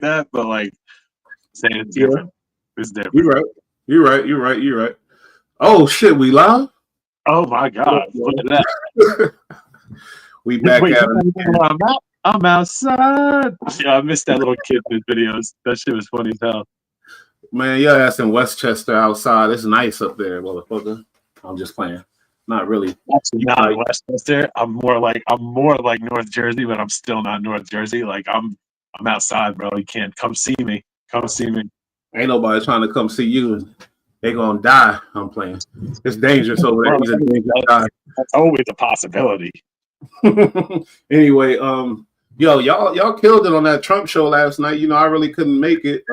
that, but like saying it's Yeah, different. It's different. you're right. You're right. You're right. You're right. Oh shit, we live. Oh my God! Look at that. We back Wait, at you know it again. where I'm out? I'm outside. Yeah, I missed that little kid in his videos. That shit was funny as hell. Man, your ass in Westchester outside. It's nice up there, motherfucker. I'm just playing. Not really. Actually, You not in like, Westchester. I'm more like North Jersey, but I'm still not North Jersey. Like I'm outside, bro. You can't come see me. Come see me. ain't nobody trying to come see you. They gonna die. I'm playing. It's dangerous over there. Bro, He's a dangerous guy. that's always a possibility. Anyway, yo, y'all killed it on that Trump show last night. You know, I really couldn't make it.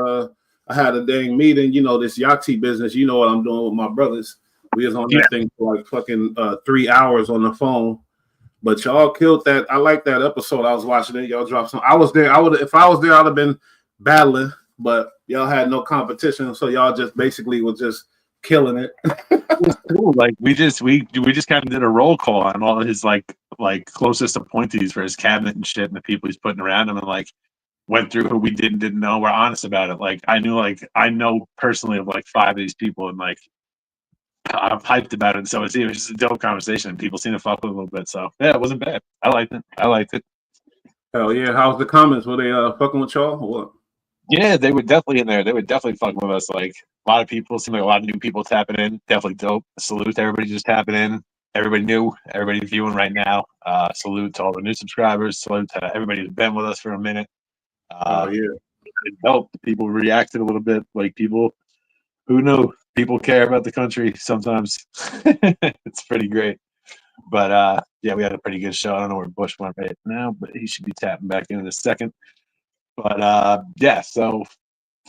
I had a dang meeting. You know, this Yachty business. You know what I'm doing with my brothers. We was on Yeah. that thing for like fucking 3 hours on the phone. But y'all killed that. I like that episode. I was watching it. Y'all dropped some. I was there. If I was there, I'd have been battling. But y'all had no competition, so y'all just basically was just killing it. Cool. Like we just kind of did a roll call on all of his like closest appointees for his cabinet and shit, and the people he's putting around him, and like went through who we didn't know. We're honest about it. Like I know personally of like 5 of these people, and like I'm hyped about it. So it was just a dope conversation, and people seem to fuck with it a little bit. So yeah, it wasn't bad. I liked it. Hell yeah! How's the comments? Were they fucking with y'all or what? Yeah, they were definitely in there. They were definitely fucking with us. Like a lot of people, seem like a lot of new people tapping in. Definitely dope. Salute to everybody just tapping in. Everybody new, everybody viewing right now. Salute to all the new subscribers. Salute to everybody who's been with us for a minute. Oh yeah. It helped. People reacted a little bit. Like people who knew people care about the country sometimes. It's pretty great. But yeah, we had a pretty good show. I don't know where Bush went right now, but he should be tapping back in a second. But yeah, so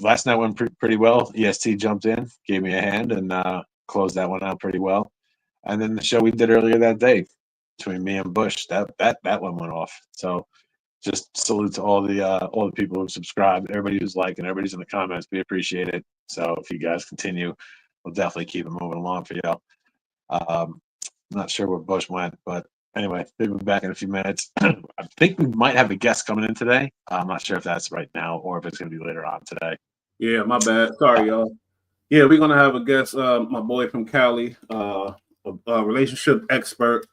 last night went pretty well. EST jumped in, gave me a hand, and closed that one out pretty well. And then the show we did earlier that day between me and Bush, that one went off. So just salute to all the people who subscribed, everybody who's liking, everybody's in the comments. We appreciate it. So if you guys continue, we'll definitely keep it moving along for you. Not sure where Bush went, but anyway, we'll be back in a few minutes. I think we might have a guest coming in today. I'm not sure if that's right now or if it's going to be later on today. Yeah, my bad. Sorry, y'all. Yeah, we're gonna have a guest. My boy from Cali, a relationship expert.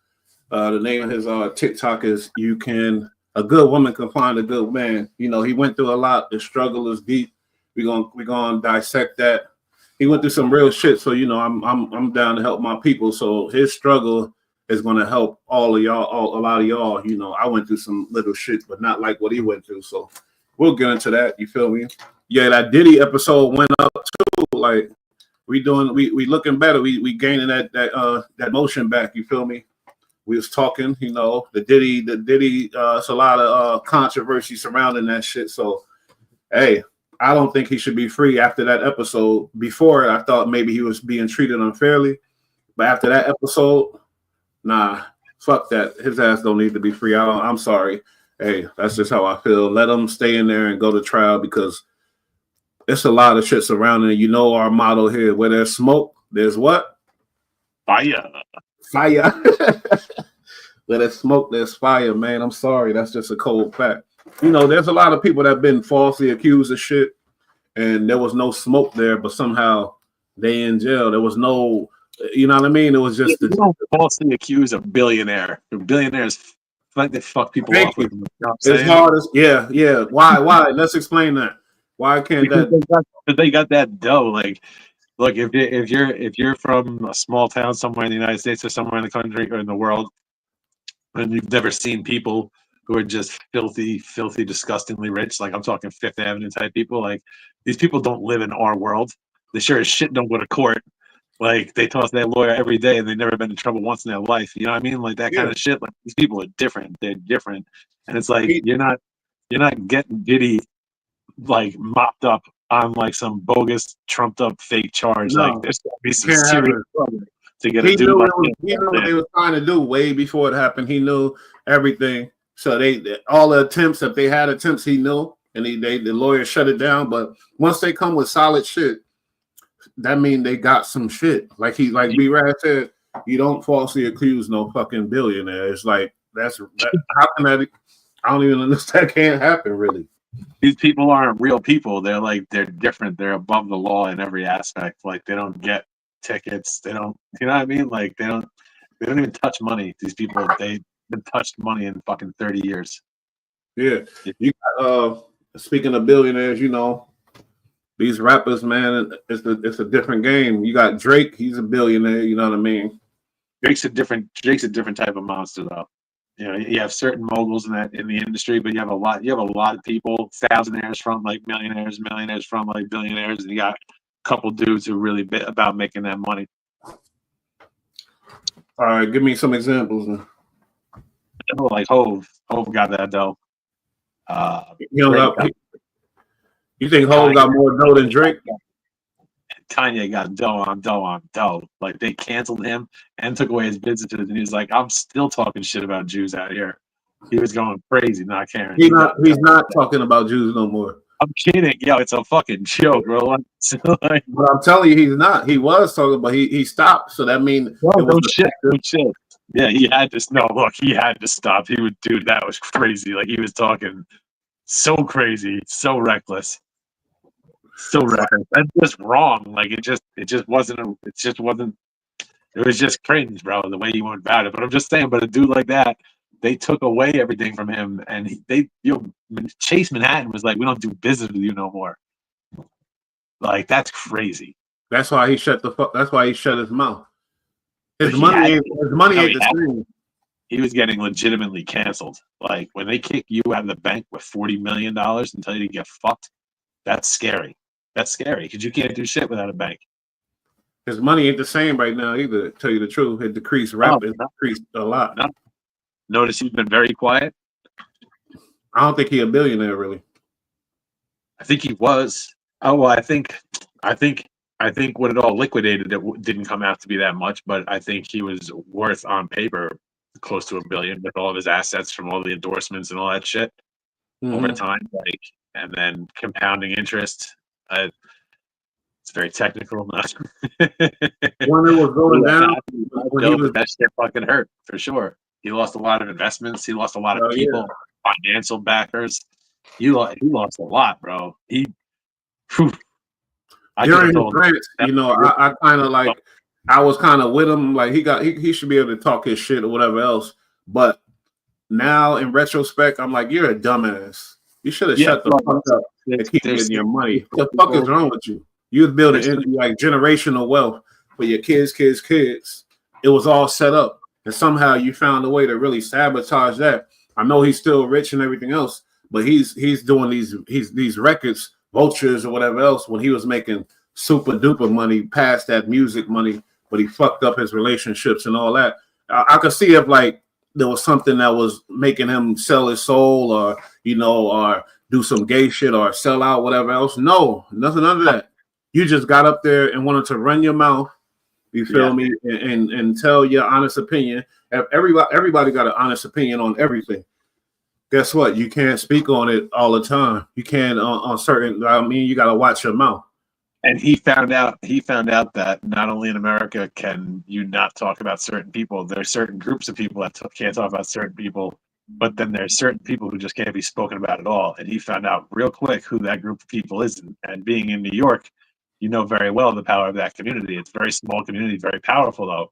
The name of his TikTok is "You Can." A good woman can find a good man. You know, he went through a lot. The struggle is deep. We're gonna dissect that. He went through some real shit. So you know, I'm down to help my people. So his struggle is gonna help all of y'all. A lot of y'all. You know, I went through some little shit, but not like what he went through. So we'll get into that. You feel me? Yeah, that Diddy episode went up too. Like we looking better. We gaining that motion back. You feel me? We was talking, you know, the Diddy. It's a lot of controversy surrounding that shit. So, hey, I don't think he should be free after that episode. Before, I thought maybe he was being treated unfairly, but after that episode, nah, fuck that. His ass don't need to be free. I'm sorry. Hey, that's just how I feel. Let him stay in there and go to trial because it's a lot of shit surrounding it. You know our motto here: where there's smoke, there's what? Fire. Fire. Where there's smoke, there's fire, man. I'm sorry. That's just a cold fact. You know, there's a lot of people that have been falsely accused of shit, and there was no smoke there, but somehow they in jail. There was no, you know what I mean? It was just You don't falsely accuse a billionaire. Billionaires like they fuck people off with them. You know what I'm it's saying? hard as yeah. Why? Let's explain that. Why can't Because that? they got that dough. Like, look, if you're from a small town somewhere in the United States or somewhere in the country or in the world, and you've never seen people who are just filthy, disgustingly rich, like I'm talking Fifth Avenue type people, like these people don't live in our world. They sure as shit don't go to court. Like they toss their lawyer every day and they've never been in trouble once in their life. You know what I mean? Like that kind of shit. Like these people are different. They're different. And it's like you're not getting Diddy like mopped up on like some bogus, trumped up fake charge. No, like there's gonna be some serious trouble to get a he dude knew like he knew what they were trying to do way before it happened. He knew everything. So all the attempts, if they had attempts, he knew, and the lawyer shut it down. But once they come with solid shit, that mean they got some shit. Like B-Rad said, you don't falsely accuse no fucking billionaire. It's like how can that? I don't even understand. That can't happen really. these people aren't real people. They're different. They're above the law in every aspect. Like they don't get tickets. They don't. You know what I mean? Like they don't even touch money. These people they've been touched money in fucking 30 years. Yeah. You got, speaking of billionaires, you know, these rappers, man, it's a different game. You got Drake, he's a billionaire, you know what I mean? Drake's a different type of monster though. You know, you have certain moguls in the industry, but you have a lot of people, thousandaires from like millionaires from like billionaires, and you got a couple dudes who are really about making that money. All right, give me some examples then. Like Hove got that dough. You think Hov got more dough than Drake? Kanye got dough on dough on dough. Like they canceled him and took away his businesses, and he was like, "I'm still talking shit about Jews out here." He was going crazy, not caring. He's not talking about Jews no more. I'm kidding, yo. It's a fucking joke, bro. But I'm telling you, he's not. He was talking, but he stopped. So that means no shit. Yeah, he had to. No, look, he had to stop. Dude, that was crazy. Like he was talking so crazy, so reckless. So reckless. That's just wrong. Like it just wasn't. It was just cringe, bro. The way he went about it. But I'm just saying. But a dude like that, they took away everything from him, and Chase Manhattan was like, "We don't do business with you no more." Like that's crazy. That's why he shut That's why he shut his mouth. His money ain't the same. He was getting legitimately canceled. Like when they kick you out of the bank with $40 million and tell you to get fucked, that's scary. That's scary because you can't do shit without a bank. His money ain't the same right now either. To tell you the truth, it decreased rapidly. It decreased a lot. No. Notice he's been very quiet. I don't think he's a billionaire, really. I think he was. Oh well, I think when it all liquidated, it didn't come out to be that much. But I think he was worth on paper close to $1 billion with all of his assets from all the endorsements and all that shit over time. Like, and then compounding interest. It's very technical. When it was going down, that shit fucking hurt for sure. He lost a lot of investments. He lost a lot of people, financial backers. He lost a lot, bro. During the grants, you know, I kind of like, I was kind of with him. Like he should be able to talk his shit or whatever else. But now in retrospect, I'm like, you're a dumbass. You should have shut the fuck up and keep getting your money. What the fuck is wrong with you? You was building like generational wealth for your kids. It was all set up, and somehow you found a way to really sabotage that. I know he's still rich and everything else, but he's doing these records, vultures or whatever else, when he was making super duper money past that music money, but he fucked up his relationships and all that. I could see if like there was something that was making him sell his soul, or or do some gay shit or sell out, whatever else. No, nothing under that. You just got up there and wanted to run your mouth, you feel me, and tell your honest opinion. Everybody got an honest opinion on everything. Guess what? You can't speak on it all the time. You can't on certain. I mean, you got to watch your mouth. And he found out that not only in America can you not talk about certain people, there's certain groups of people that can't talk about certain people, but then there's certain people who just can't be spoken about at all. And he found out real quick who that group of people is. And being in New York, you know very well the power of that community. It's a very small community, very powerful though,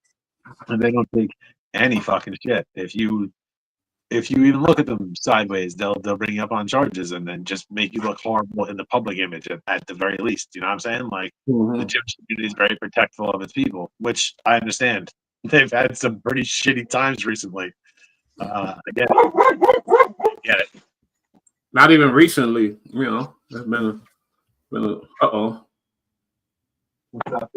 and they don't take any fucking shit. If you even look at them sideways, they'll bring you up on charges and then just make you look horrible in the public image at the very least. You know what I'm saying? Like the Jewish community is very protectful of its people, which I understand. They've had some pretty shitty times recently. I get it. Not even recently, you know. There's been a uh-oh. What's up?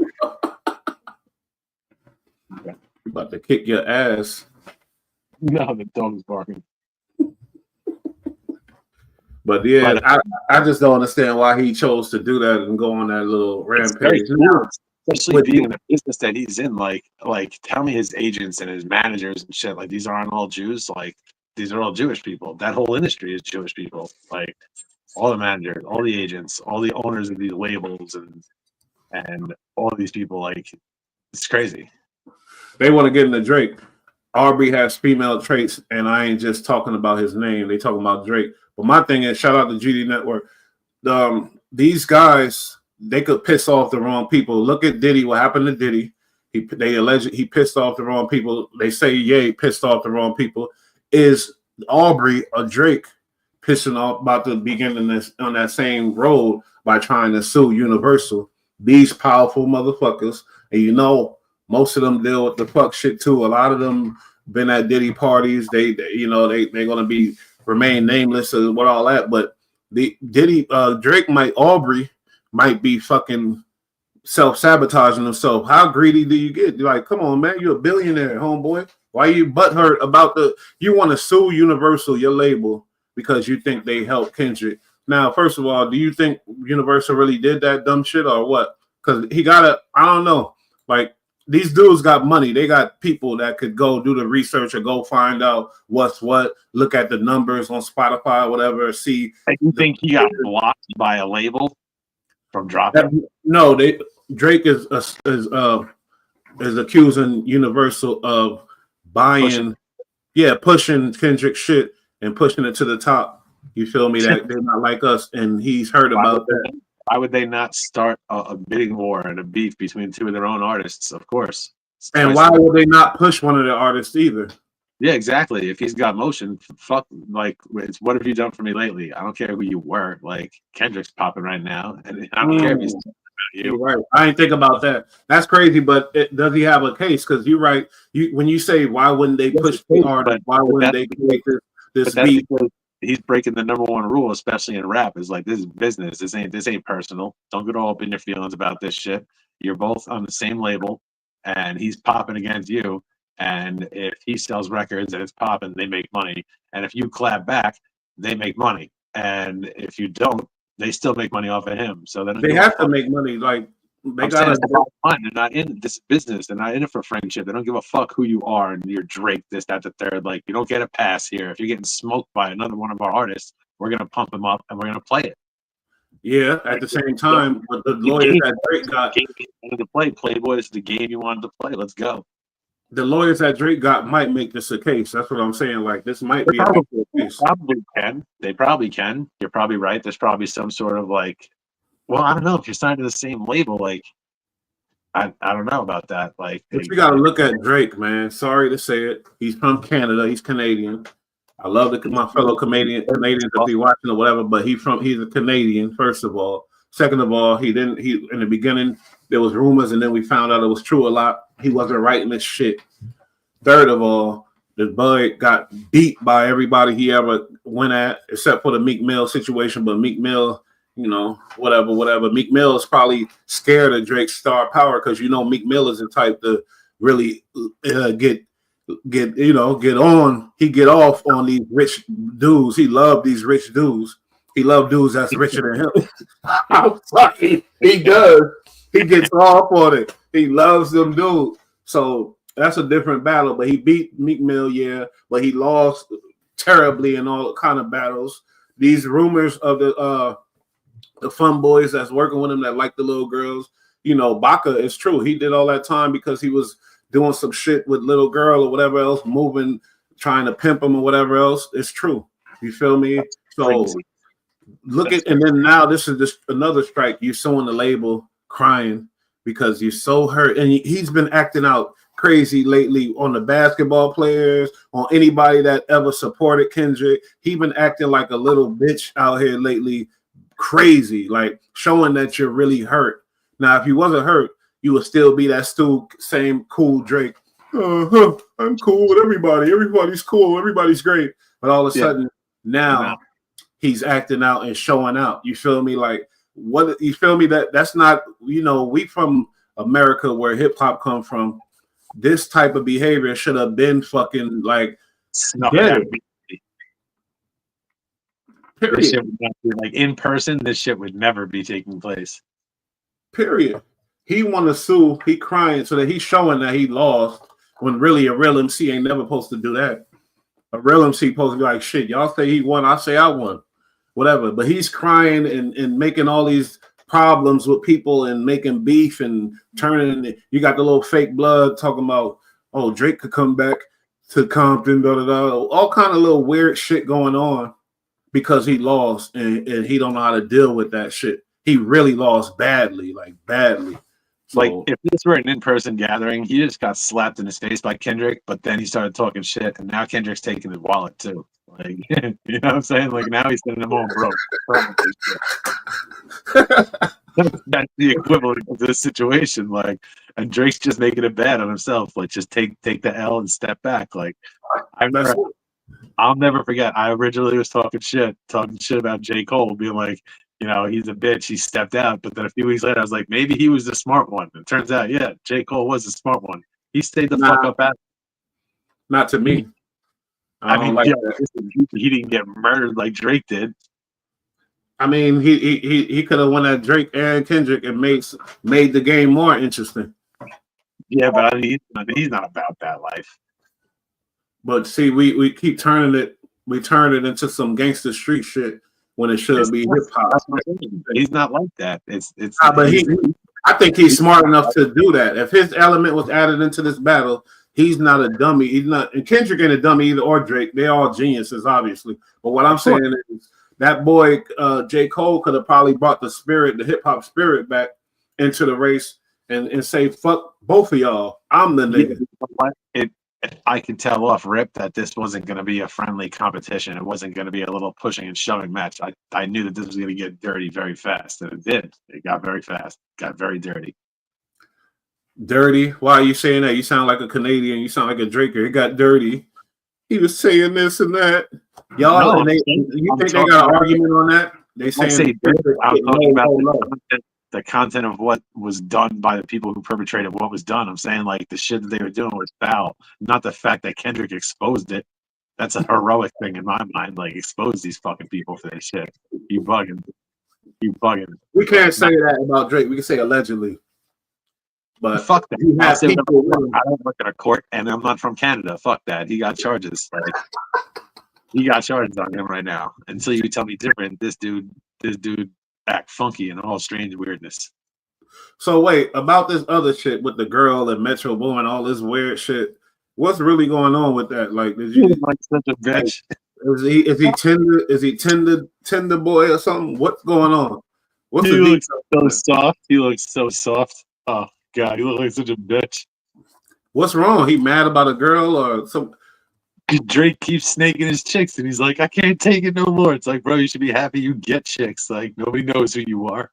You're about to kick your ass. No, the dog is barking. But yeah, I just don't understand why he chose to do that and go on that little rampage. Especially being in the business that he's in. Like tell me his agents and his managers and shit. Like these aren't all Jews. Like these are all Jewish people. That whole industry is Jewish people. Like all the managers, all the agents, all the owners of these labels and all of these people. Like it's crazy. They want to get into Drake. Aubrey has female traits, and I ain't just talking about his name. They talking about Drake. But my thing is, shout out to GD Network. These guys, they could piss off the wrong people. Look at Diddy. What happened to Diddy? They allege he pissed off the wrong people. They say Ye pissed off the wrong people. Is Aubrey or Drake pissing off about to begin on that same road by trying to sue Universal? These powerful motherfuckers, and you know, most of them deal with the fuck shit too. A lot of them been at Diddy parties. They're gonna be remain nameless or what all that. But the Aubrey might be fucking self-sabotaging himself. How greedy do you get? You're like, come on, man, you're a billionaire, homeboy. Why are you butthurt about you want to sue Universal, your label, because you think they helped Kendrick? Now, first of all, do you think Universal really did that dumb shit or what? Because I don't know. Like, these dudes got money. They got people that could go do the research or go find out what's what, look at the numbers on Spotify or whatever, see. You think he got blocked by a label from dropping? No, Drake is accusing Universal of pushing Kendrick shit and pushing it to the top. You feel me? That they're not like us, and he's heard about that. Why would they not start a bidding war and a beef between two of their own artists? Of course. And why would they not push one of their artists either? Yeah, exactly. If he's got motion, fuck. Like, it's what have you done for me lately? I don't care who you were. Like, Kendrick's popping right now, and I don't care if he's talking about you. Right. I ain't think about that. That's crazy. But does he have a case? Because you're right. When you say why wouldn't they push the artist? Why wouldn't they create this beef? He's breaking the number one rule, especially in rap, is like, this is business. This ain't personal. Don't get all up in your feelings about this shit. You're both on the same label, and he's popping against you. And if he sells records and it's popping, they make money. And if you clap back, they make money. And if you don't, they still make money off of him. So then they have to make money. Like, they got they're not in this business. They're not in it for friendship. They don't give a fuck who you are and you're Drake, this, that, the third. Like, you don't get a pass here. If you're getting smoked by another one of our artists, we're gonna pump him up and we're gonna play it. Yeah, at the same time, but the lawyers that Drake got wanted to play. Playboy, this is the game you wanted to play. Let's go. The lawyers that Drake got might make this a case. That's what I'm saying. Like, this might be a case. Probably can. They probably can. You're probably right. There's probably some sort of like, well, I don't know if you're signed to the same label. Like, I don't know about that. Like, but you got to look at Drake, man. Sorry to say it. He's from Canada. He's Canadian. I love my fellow Canadians if they're watching or whatever. But he's a Canadian. First of all. Second of all, he in the beginning there was rumors, and then we found out it was true a lot. He wasn't writing this shit. Third of all, the boy got beat by everybody he ever went at, except for the Meek Mill situation. But Meek Mill, whatever. Meek Mill is probably scared of Drake's star power because Meek Mill is the type to really get on. He get off on these rich dudes. He loved these rich dudes. He loved dudes that's richer than him. I'm sorry. He does. He gets off on it. He loves them dudes. So that's a different battle. But he beat Meek Mill, yeah. But he lost terribly in all kind of battles. These rumors of the fun boys that's working with him that like the little girls, Baca is true. He did all that time because he was doing some shit with little girl or whatever else, moving, trying to pimp him or whatever else. It's true. You feel me? So look at, and then now this is just another strike. You're suing the label, crying because you're so hurt, and he's been acting out crazy lately on the basketball players, on anybody that ever supported Kendrick. He been acting like a little bitch out here lately, crazy, like showing that you're really hurt. Now, if you wasn't hurt, you would still be that same cool Drake. I'm cool with everybody. Everybody's cool. Everybody's great. But all of a sudden, now he's acting out and showing out. You feel me? Like, what? You feel me? That's not, we from America where hip hop come from. This type of behavior should have been fucking like, period. This shit would not be, like, in person, this shit would never be taking place. Period. He want to sue. He crying so that he's showing that he lost when really a real MC ain't never supposed to do that. A real MC supposed to be like, shit, y'all say he won, I say I won. Whatever. But he's crying and making all these problems with people and making beef and turning. You got the little fake blood talking about, oh, Drake could come back. to Compton, all kind of little weird shit going on because he lost and he don't know how to deal with that shit. He really lost badly, like badly. So, like if this were an in-person gathering, he just got slapped in his face by Kendrick, but then he started talking shit, and now Kendrick's taking his wallet too. Like, you know what I'm saying? Like now he's sending him home broke. That's the equivalent of this situation. Like, and Drake's just making it bad on himself. Like, just take the L and step back. Like, I'll never forget. I originally was talking shit about J. Cole, being like, you know, he's a bitch. He stepped out, but then a few weeks later, I was like, maybe he was the smart one. It turns out, yeah, J. Cole was the smart one. He stayed the fuck up at. Not to me. I mean, like he didn't get murdered like Drake did. I mean, he could have won at Drake and Kendrick and made the game more interesting. Yeah, but I mean, he's not about that life. But see, we keep turning it. We turn it into some gangster street shit when it should be hip hop. He's not like that. It's. But I think he's smart enough to do that. If his element was added into this battle, he's not a dummy. He's not. And Kendrick ain't a dummy either, or Drake. They're all geniuses, obviously. But what I'm saying is that boy J. Cole could have probably brought the hip hop spirit back into the race and say, "Fuck both of y'all. I'm the nigga." I could tell off rip that this wasn't going to be a friendly competition. It wasn't going to be a little pushing and shoving match. I knew that this was going to get dirty very fast, and it did. It got very fast. Got very dirty. Dirty? Why are you saying that? You sound like a Canadian. You sound like a Draker. It got dirty. He was saying this and that. Y'all, you think they got an argument on that? They saying I'm talking about the content of what was done by the people who perpetrated what was done. I'm saying like the shit that they were doing was foul, not the fact that Kendrick exposed it. That's a heroic thing in my mind. Like expose these fucking people for their shit. You bugging. We can't say that about Drake. We can say allegedly. But fuck that. I don't work at a court and I'm not from Canada. Fuck that. He got charges. Like, he got charges on him right now. Until you tell me different, this dude act funky and all strange weirdness. So wait, about this other shit with the girl and Metro Boomin and all this weird shit, what's really going on with that? Like, did you like such a bitch? Is he tender boy or something? What's going on? What's he looks so soft. He looks so soft. Oh god, he looks like such a bitch. What's wrong? He mad about a girl or some? Drake keeps snaking his chicks, and he's like, I can't take it no more. It's like, bro, you should be happy you get chicks. Like, nobody knows who you are.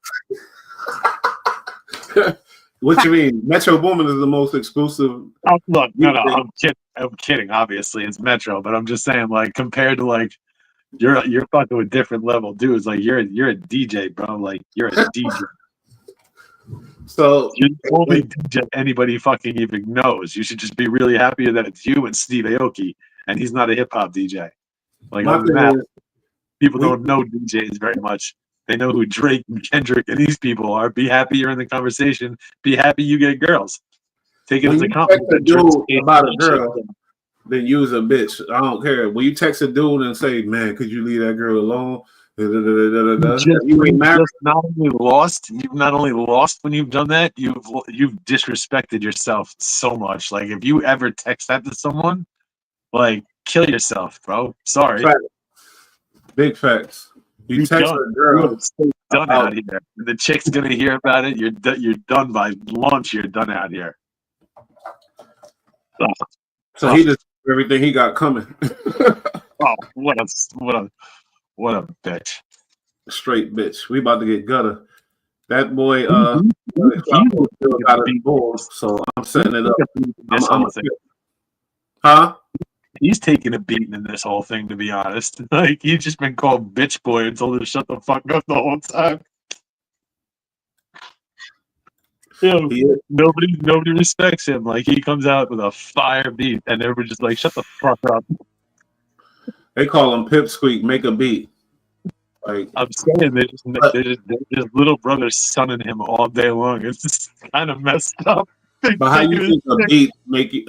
What you mean? Metro Boomin is the most exclusive. Oh, look, no, I'm kidding. Obviously, it's Metro, but I'm just saying, like, compared to like, you're fucking with different level dudes. Like, you're a DJ, bro. Like, you're a DJ. So you're the only DJ anybody fucking even knows. You should just be really happy that it's you and Steve Aoki. And he's not a hip hop DJ. Like other than that, people don't know DJs very much. They know who Drake and Kendrick and these people are. Be happy you're in the conversation. Be happy you get girls. Take it as a compliment. About a girl, then use a bitch. I don't care. When you text a dude and say, "Man, could you leave that girl alone?" You ain't married. You've not only lost when you've done that. You've disrespected yourself so much. Like if you ever text that to someone. Like, kill yourself, bro. Sorry. Big facts. You text a girl. You're done out here. The chick's gonna hear about it. You're done by lunch. You're done out here. So he just everything he got coming. Oh, what a bitch. Straight bitch. We about to get gutter. That boy. Got a ball, so I'm setting it up. Huh? He's taking a beating in this whole thing, to be honest. Like he's just been called bitch boy and told him to shut the fuck up the whole time. Nobody respects him. Like he comes out with a fire beat, and everybody's just like, "Shut the fuck up." They call him Pipsqueak, make a beat. Like I'm saying, they're just little brother sunning him all day long. It's just kind of messed up. But how you think a beat make you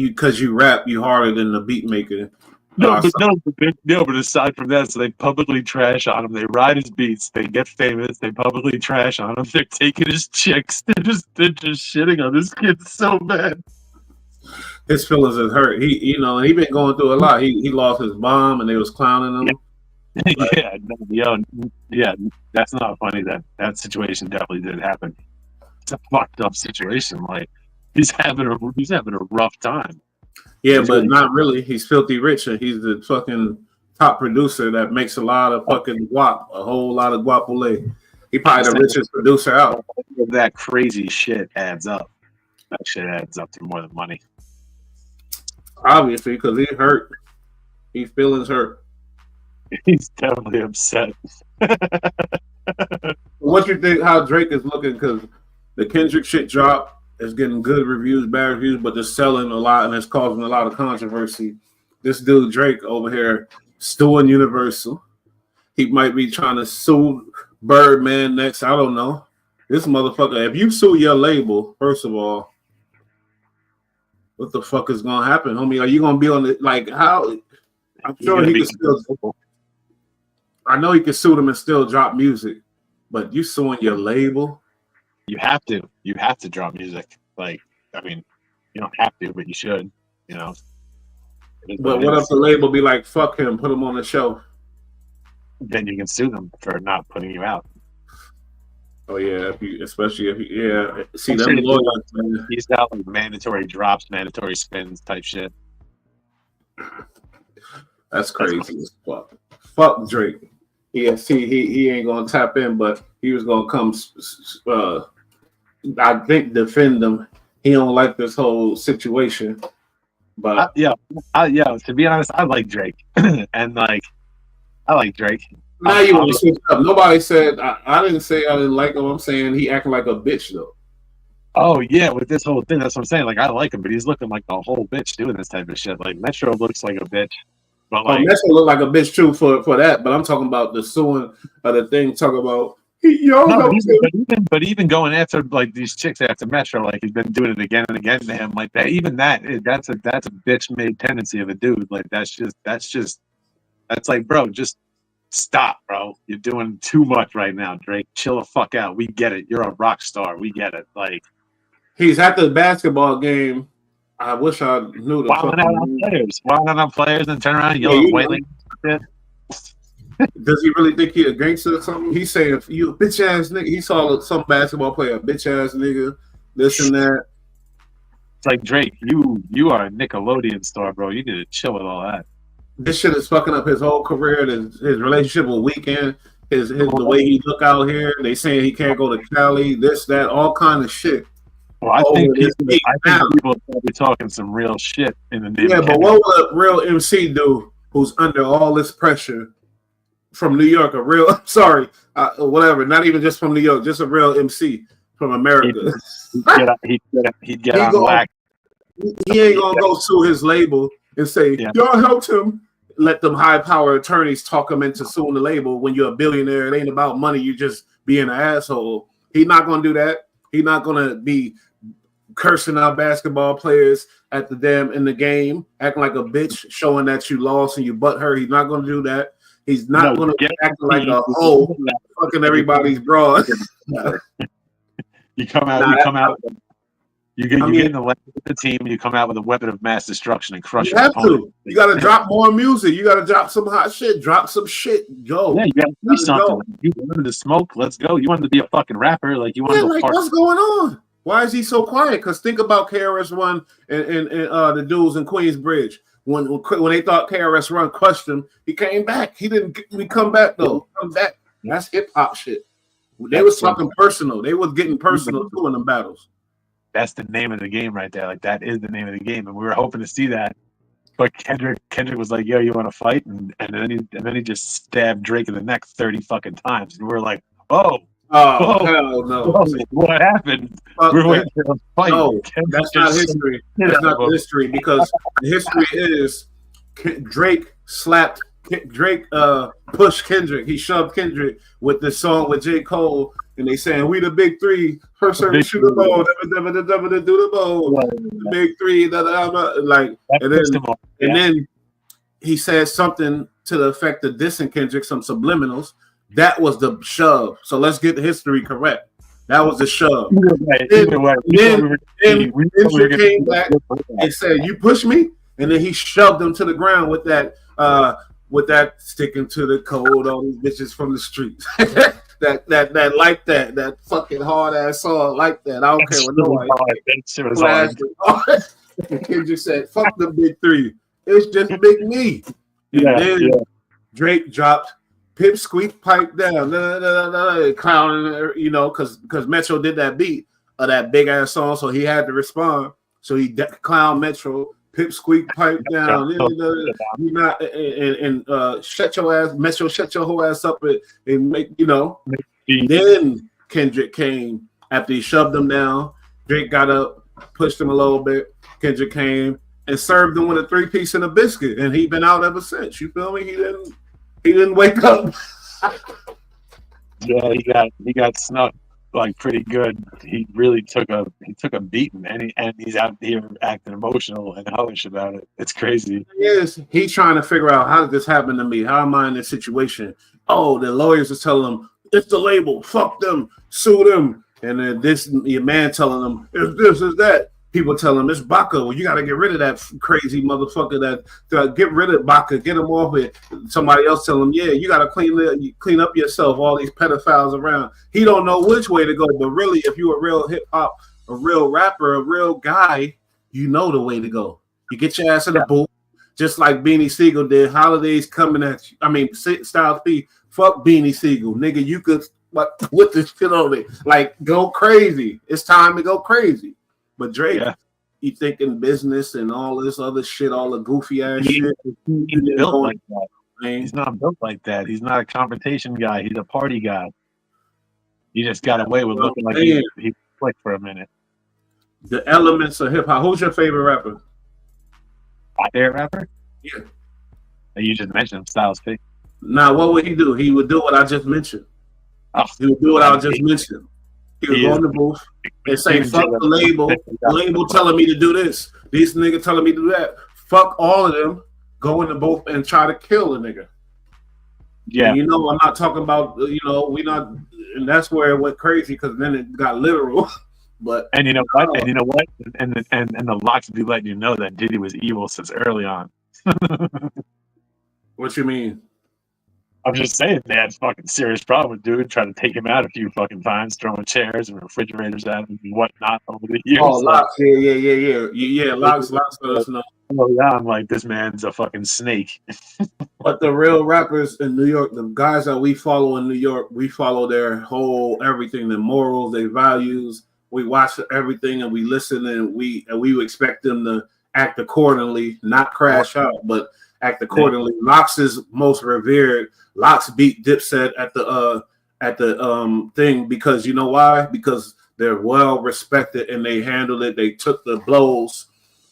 because you rap you harder than the beat maker? But aside from that, so they publicly trash on him. They ride his beats. They get famous. They publicly trash on him. They're taking his chicks. They're just shitting on this kid so bad. his feelings is hurt. He been going through a lot. He lost his mom, and they was clowning him. Yeah, yeah, that's not funny. That situation definitely did happen. It's a fucked up situation. Like he's having a rough time. Yeah, but not really. He's filthy rich, and he's the fucking top producer that makes a lot of fucking guap, a whole lot of guapole. He probably the richest producer out. That crazy shit adds up. That shit adds up to more than money. Obviously, because he hurt. His feelings hurt. He's definitely upset. What you think? How Drake is looking? Because the Kendrick shit drop is getting good reviews, bad reviews, but it's selling a lot and it's causing a lot of controversy. This dude Drake over here suing Universal. He might be trying to sue Birdman next. I don't know. This motherfucker. If you sue your label, first of all, what the fuck is gonna happen, homie? Are you gonna be on the how? I'm sure he can still. I know he can sue them and still drop music, but you suing your label? You have to. You have to drop music. Like, I mean, you don't have to, but you should. You know. But what if the label be like, "Fuck him, put him on the show"? Then you can sue them for not putting you out. Oh yeah, especially if you see them lawyers, man. He's got like mandatory drops, mandatory spins type shit. That's crazy as fuck. Fuck Drake. He ain't gonna tap in, but he was gonna come. I think defend them. He don't like this whole situation. But yeah. To be honest, I like Drake, and like I like Drake. Now you want to switch up. Nobody said I didn't say I didn't like him. I'm saying he acting like a bitch though. Oh yeah, with this whole thing, that's what I'm saying. Like I like him, but he's looking like a whole bitch doing this type of shit. Like Metro looks like a bitch. But like, Metro look like a bitch too for that. But I'm talking about the suing of the thing. Talk about but even going after like these chicks after Metro, like he's been doing it again and again to him. Like that, even that's a bitch made tendency of a dude. Like that's like, bro, just stop, bro. You're doing too much right now, Drake. Chill the fuck out. We get it. You're a rock star. We get it. Like he's at the basketball game. I wish I knew the Why not on players and turn around and yell at Wailing shit? Does he really think he a gangster or something? He's saying you a bitch ass nigga. He saw some basketball player, bitch ass nigga, this and that. It's like Drake, you are a Nickelodeon star, bro. You need to chill with all that. This shit is fucking up his whole career, his relationship with Weeknd, the way he look out here. They saying he can't go to Cali, this, that, all kind of shit. Well, I think people are be talking some real shit in the name. Yeah, but what would a real MC do who's under all this pressure from New York? Whatever, not even just from New York, just a real MC from America. He'd get on black. He ain't gonna go sue his label and say, y'all helped him. Let them high power attorneys talk him into suing the label. When you're a billionaire, it ain't about money. You just being an asshole. He's not gonna do that. He's not gonna be cursing out basketball players at in the game, acting like a bitch, showing that you lost and you butt hurt. He's not gonna do that. He's not gonna act like a hoe, fucking everybody's broad. You get in the team, and you come out with a weapon of mass destruction and crush. You have to. You got to drop more music. You got to drop some hot shit. Drop some shit. Go. Yeah, you got to do something. You wanted to smoke. Let's go. You wanted to be a fucking rapper. Like you wanted to. Like what's going on? Why is he so quiet? Because think about KRS-One and the dudes in Queensbridge. When they thought KRS-One crushed him, he came back. He didn't. We come back though. Come back. That's hip hop shit. They was talking personal. They was getting personal too in them battles. That's the name of the game right there. Like that is the name of the game, and we were hoping to see that. But Kendrick was like, "Yo, you want to fight?" And then he just stabbed Drake in the neck 30 fucking times, and we were like, "Oh, hell no! Whoa, what happened?" We're waiting for a fight. No, that's not history. That's not history because the history is Drake pushed Kendrick. He shoved Kendrick with this song with J. Cole. And they saying we the big three, her service shoot the ball, never do the ball, the big three, like, and then he said something to the effect of dissing Kendrick, some subliminals. That was the shove. So let's get the history correct. That was the shove. Either way. Then Kendrick came back and said, "You push me," and then he shoved him to the ground with that sticking to the code. All these bitches from the streets. that like that fucking hard ass song like that. I don't care what nobody. Kendrick said, "Fuck the big three. It's just big me." And then Drake dropped Pipsqueak Pipe Down, clowning, you know, because Metro did that beat of that big ass song, so he had to respond. So he clown Metro, Pipsqueak Pipe Down, and shut your ass, Metro, shut your whole ass up and make, you know. Then Kendrick came after he shoved him down. Drake got up, pushed him a little bit. Kendrick came and served him with a 3-piece and a biscuit, and he been out ever since. You feel me? He didn't wake up. Yeah, he got snuck like pretty good. He really took a beating, and he's out here acting emotional and hellish about it. It's crazy. Yes, he's trying to figure out, how did this happen to me? How am I in this situation? Oh, the lawyers are telling him it's the label. Fuck them, sue them. And then your man telling him it's this, is that. People tell him it's Baca. Well, you got to get rid of that crazy motherfucker. That get rid of Baca. Get him off it. Somebody else tell him, yeah, you got to clean up yourself. All these pedophiles around. He don't know which way to go. But really, if you're a real hip hop, a real rapper, a real guy, you know the way to go. You get your ass in the booth, just like Beanie Siegel did. Holidays coming at you. I mean, Styles P. Fuck Beanie Siegel, nigga. You could with this shit on it, like go crazy. It's time to go crazy. But Drake, he thinking business and all this other shit, all the goofy ass shit. He's built like that. He's not built like that. He's not a confrontation guy. He's a party guy. He just got away with looking like he clicked for a minute. The elements of hip hop. Who's your favorite rapper? My favorite rapper? Yeah. You just mentioned Styles P. Now, what would he do? He would do what I just mentioned. Oh, he would do what I just mentioned. He would go in the booth and say, fuck the label. The label telling me to do this. These niggas telling me to do that. Fuck all of them. Go in the booth and try to kill a nigga. Yeah. And, you know, I'm not talking about, you know, and that's where it went crazy because then it got literal. But and you know what? And the locks be letting you know that Diddy was evil since early on. What you mean? I'm just saying they had a fucking serious problem with dude trying to take him out a few fucking times, throwing chairs and refrigerators at him and whatnot over the years. Oh, Locks, yeah. Locks let us know. I'm like, this man's a fucking snake. But the real rappers in New York, the guys that we follow in New York, we follow their whole everything, their morals, their values. We watch everything and we listen and we expect them to act accordingly, not crash out, but act accordingly. Locks is most revered. Locks beat Dipset at the thing because you know why? Because they're well respected and they handled it. They took the blows.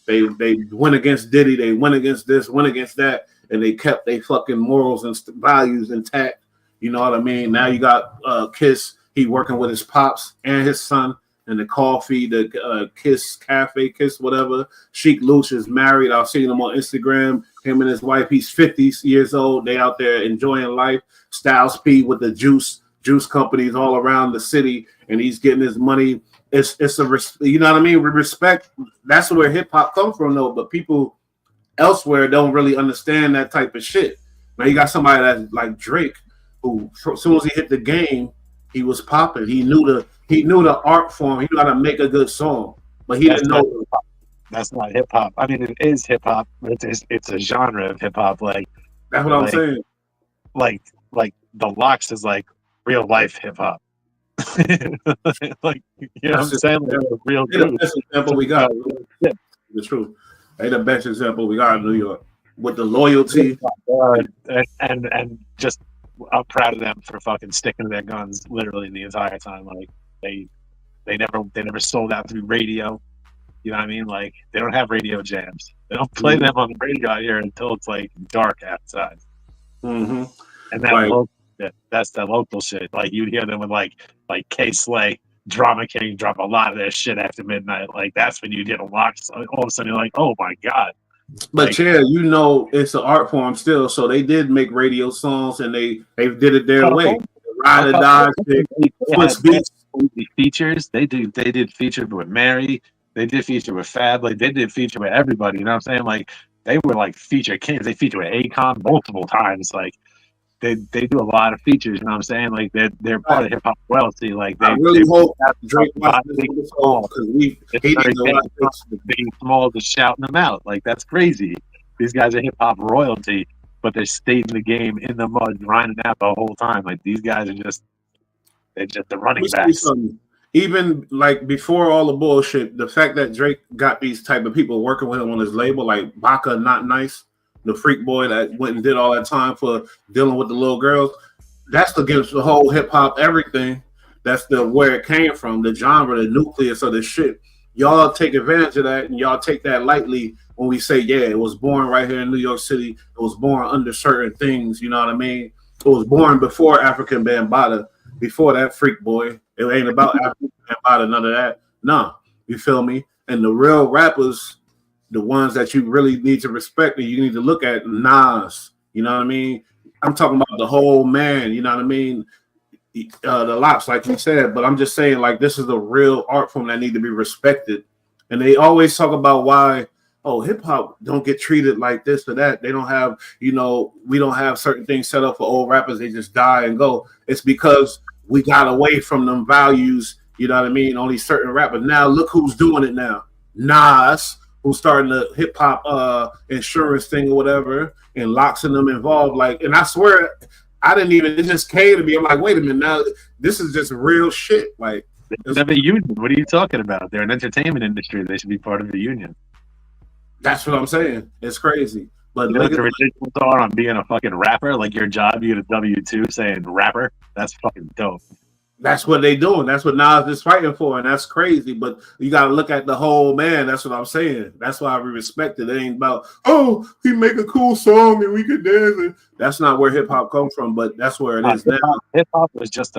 They went against Diddy. They went against this, went against that, and they kept their fucking morals and values intact. You know what I mean? Now you got Kiss. He working with his pops and his son. And the coffee, the Kiss Cafe, Kiss whatever. Sheik Luch is married. I've seen him on Instagram. Him and his wife. He's 50 years old. They out there enjoying life. Styles P with the juice companies all around the city, and he's getting his money. It's a you know what I mean. We respect. That's where hip hop comes from, though. But people elsewhere don't really understand that type of shit. Now you got somebody that's like Drake, who as soon as he hit the game, he was popping. He knew the art form. He knew how to make a good song, but he didn't know. That's not hip hop. I mean, it is hip hop. It's a genre of hip hop. Like that's what I'm saying. Like the Locks is like real life hip hop. Like you know what I'm saying? Like, real the best example we got. Yeah, the truth. Hey, the best example we got in New York with the loyalty and just. I'm proud of them for fucking sticking to their guns literally the entire time. Like they never sold out through radio. You know what I mean? Like they don't have radio jams. They don't play them on the radio out here until it's like dark outside. Mm-hmm. And that's the local shit. Like you'd hear them with like K Slay, Drama King drop a lot of their shit after midnight. Like that's when you get a lot. So all of a sudden you're like, oh my god. But yeah, you know it's an art form still. So they did make radio songs and they did it their way. Ride or die, Swiss Beats. features. They did feature with Mary. They did feature with Fab. Like they did feature with everybody. You know what I'm saying? Like they were like feature kings. They featured with Akon multiple times. Like they do a lot of features. You know what I'm saying? Like they're part of hip hop royalty. Like I they really hope have Drake watches this big episode small. because he It's needs very to big, watch this. big small, just shouting them out. Like that's crazy. These guys are hip hop royalty, but they're staying in the game in the mud, grinding out the whole time. Like these guys are just they're just the Let me running tell you backs. something. Even like before all the bullshit, the fact that Drake got these type of people working with him on his label, like Baca Not Nice, the freak boy that went and did all that time for dealing with the little girls, that's against the whole hip hop everything. That's the where it came from, the genre, the nucleus of the shit. Y'all take advantage of that and y'all take that lightly when we say, yeah, it was born right here in New York City. It was born under certain things, you know what I mean? It was born before African Bambaataa, before that freak boy. It ain't about African Bambaataa, none of that. Nah, you feel me? And the real rappers, the ones that you really need to respect and you need to look at, Nas, you know what I mean? I'm talking about the whole man, you know what I mean? The lops, like you said, but I'm just saying, like, this is a real art form that need to be respected. And they always talk about why, oh, hip hop don't get treated like this or that. They don't have, we don't have certain things set up for old rappers. They just die and go. It's because we got away from them values, you know what I mean? Only certain rappers. Now look who's doing it now. Nas, who's starting the hip hop insurance thing or whatever, and locks in them involved. Like, and I swear, I didn't even. It just came to me. I'm like, wait a minute, now this is just real shit. Like, they have a union. What are you talking about? They're an entertainment industry. They should be part of the union. That's what I'm saying. It's crazy. But you know what the ridiculous are on being a fucking rapper? Like your job, you get a W-2 saying rapper. That's fucking dope. That's what they doing. That's what Nas is fighting for, and that's crazy. But you got to look at the whole man. That's what I'm saying. That's why we respect it. It ain't about, oh, he make a cool song and we can dance. That's not where hip hop comes from, but that's where it is now. Hip hop was just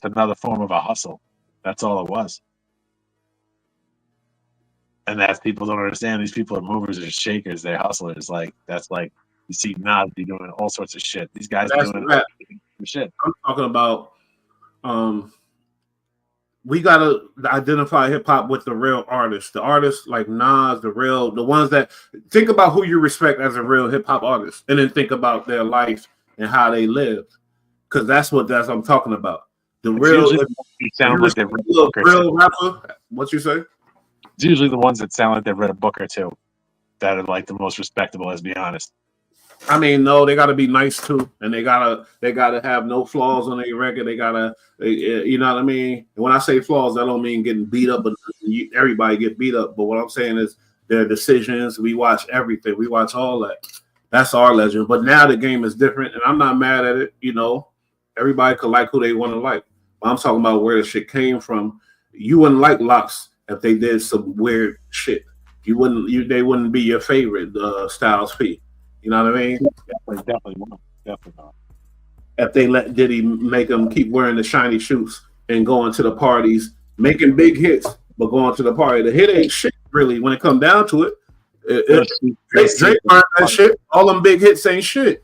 another form of a hustle. That's all it was. And that people don't understand. These people are movers or shakers. They're hustlers. Like that's like you see Nas be doing all sorts of shit. These guys doing shit. I'm talking about. We gotta identify hip hop with the real artists. The artists like Nas, the ones that think about who you respect as a real hip hop artist, and then think about their life and how they lived. Because that's what I'm talking about. The real sound like they've read a book or real rapper. What you say? It's usually the ones that sound like they've read a book or two that are like the most respectable. Let's be honest. I mean, no, they got to be nice too, and they gotta have no flaws on their record. You know what I mean. And when I say flaws, I don't mean getting beat up, but everybody get beat up. But what I'm saying is their decisions. We watch everything. We watch all that. That's our legend. But now the game is different, and I'm not mad at it. You know, everybody could like who they want to like. But I'm talking about where the shit came from. You wouldn't like Locks if they did some weird shit. They wouldn't be your favorite Styles P. You know what I mean? Definitely not. If they let Diddy make them keep wearing the shiny shoes and going to the parties, making big hits, but going to the party, the hit ain't shit really when it come down to it. Drake learned that shit. All them big hits ain't shit.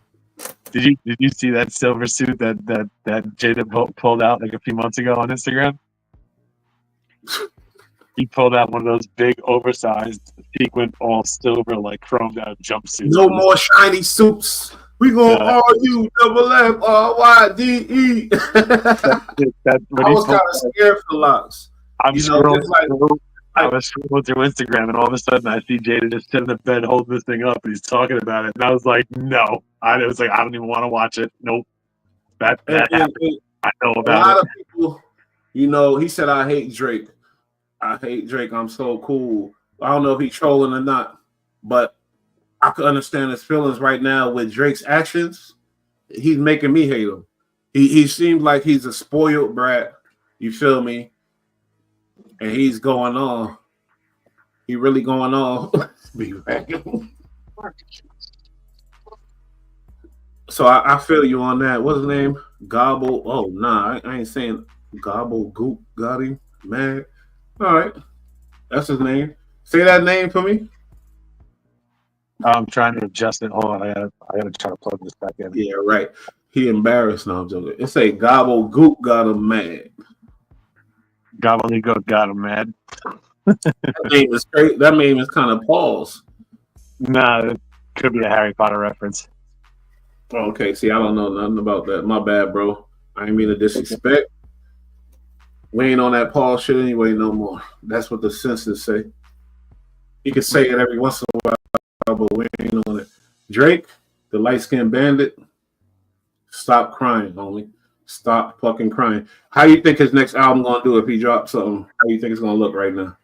Did you see that silver suit that Jada pulled out like a few months ago on Instagram? He pulled out one of those big, oversized, sequin, all silver, like chromed out jumpsuits. No more shiny suits. We gonna RUFFYDE. I was kind of scared for Locks. I was scrolling through Instagram, and all of a sudden, I see Jada just sitting in the bed holding this thing up, and he's talking about it, and I was like, no. I was like, I don't even want to watch it. Nope. That happened. I know about it. A lot of people, he said, I hate Drake. I hate Drake. I'm so cool. I don't know if he's trolling or not, but I could understand his feelings right now with Drake's actions. He's making me hate him. He seems like he's a spoiled brat. You feel me? And he's going on. He really going on. So I feel you on that. What's his name? Gobble. Oh, nah. I ain't saying Gobble Goop got him mad. All right. That's his name. Say that name for me. I'm trying to adjust it. Hold on. I gotta try to plug this back in. Yeah, right. He embarrassed. No, I'm joking. It say Gobble Goop got him mad. Gobbledygook got him mad. That meme is kind of pause. Nah, it could be a Harry Potter reference. Okay, see, I don't know nothing about that. My bad, bro. I ain't mean to disrespect. We ain't on that Paul shit anyway no more. That's what the censors say. You can say it every once in a while, but we ain't on it. Drake, the light-skinned bandit, stop crying, homie. Stop fucking crying. How you think his next album gonna do if he drops something? How you think it's gonna look right now?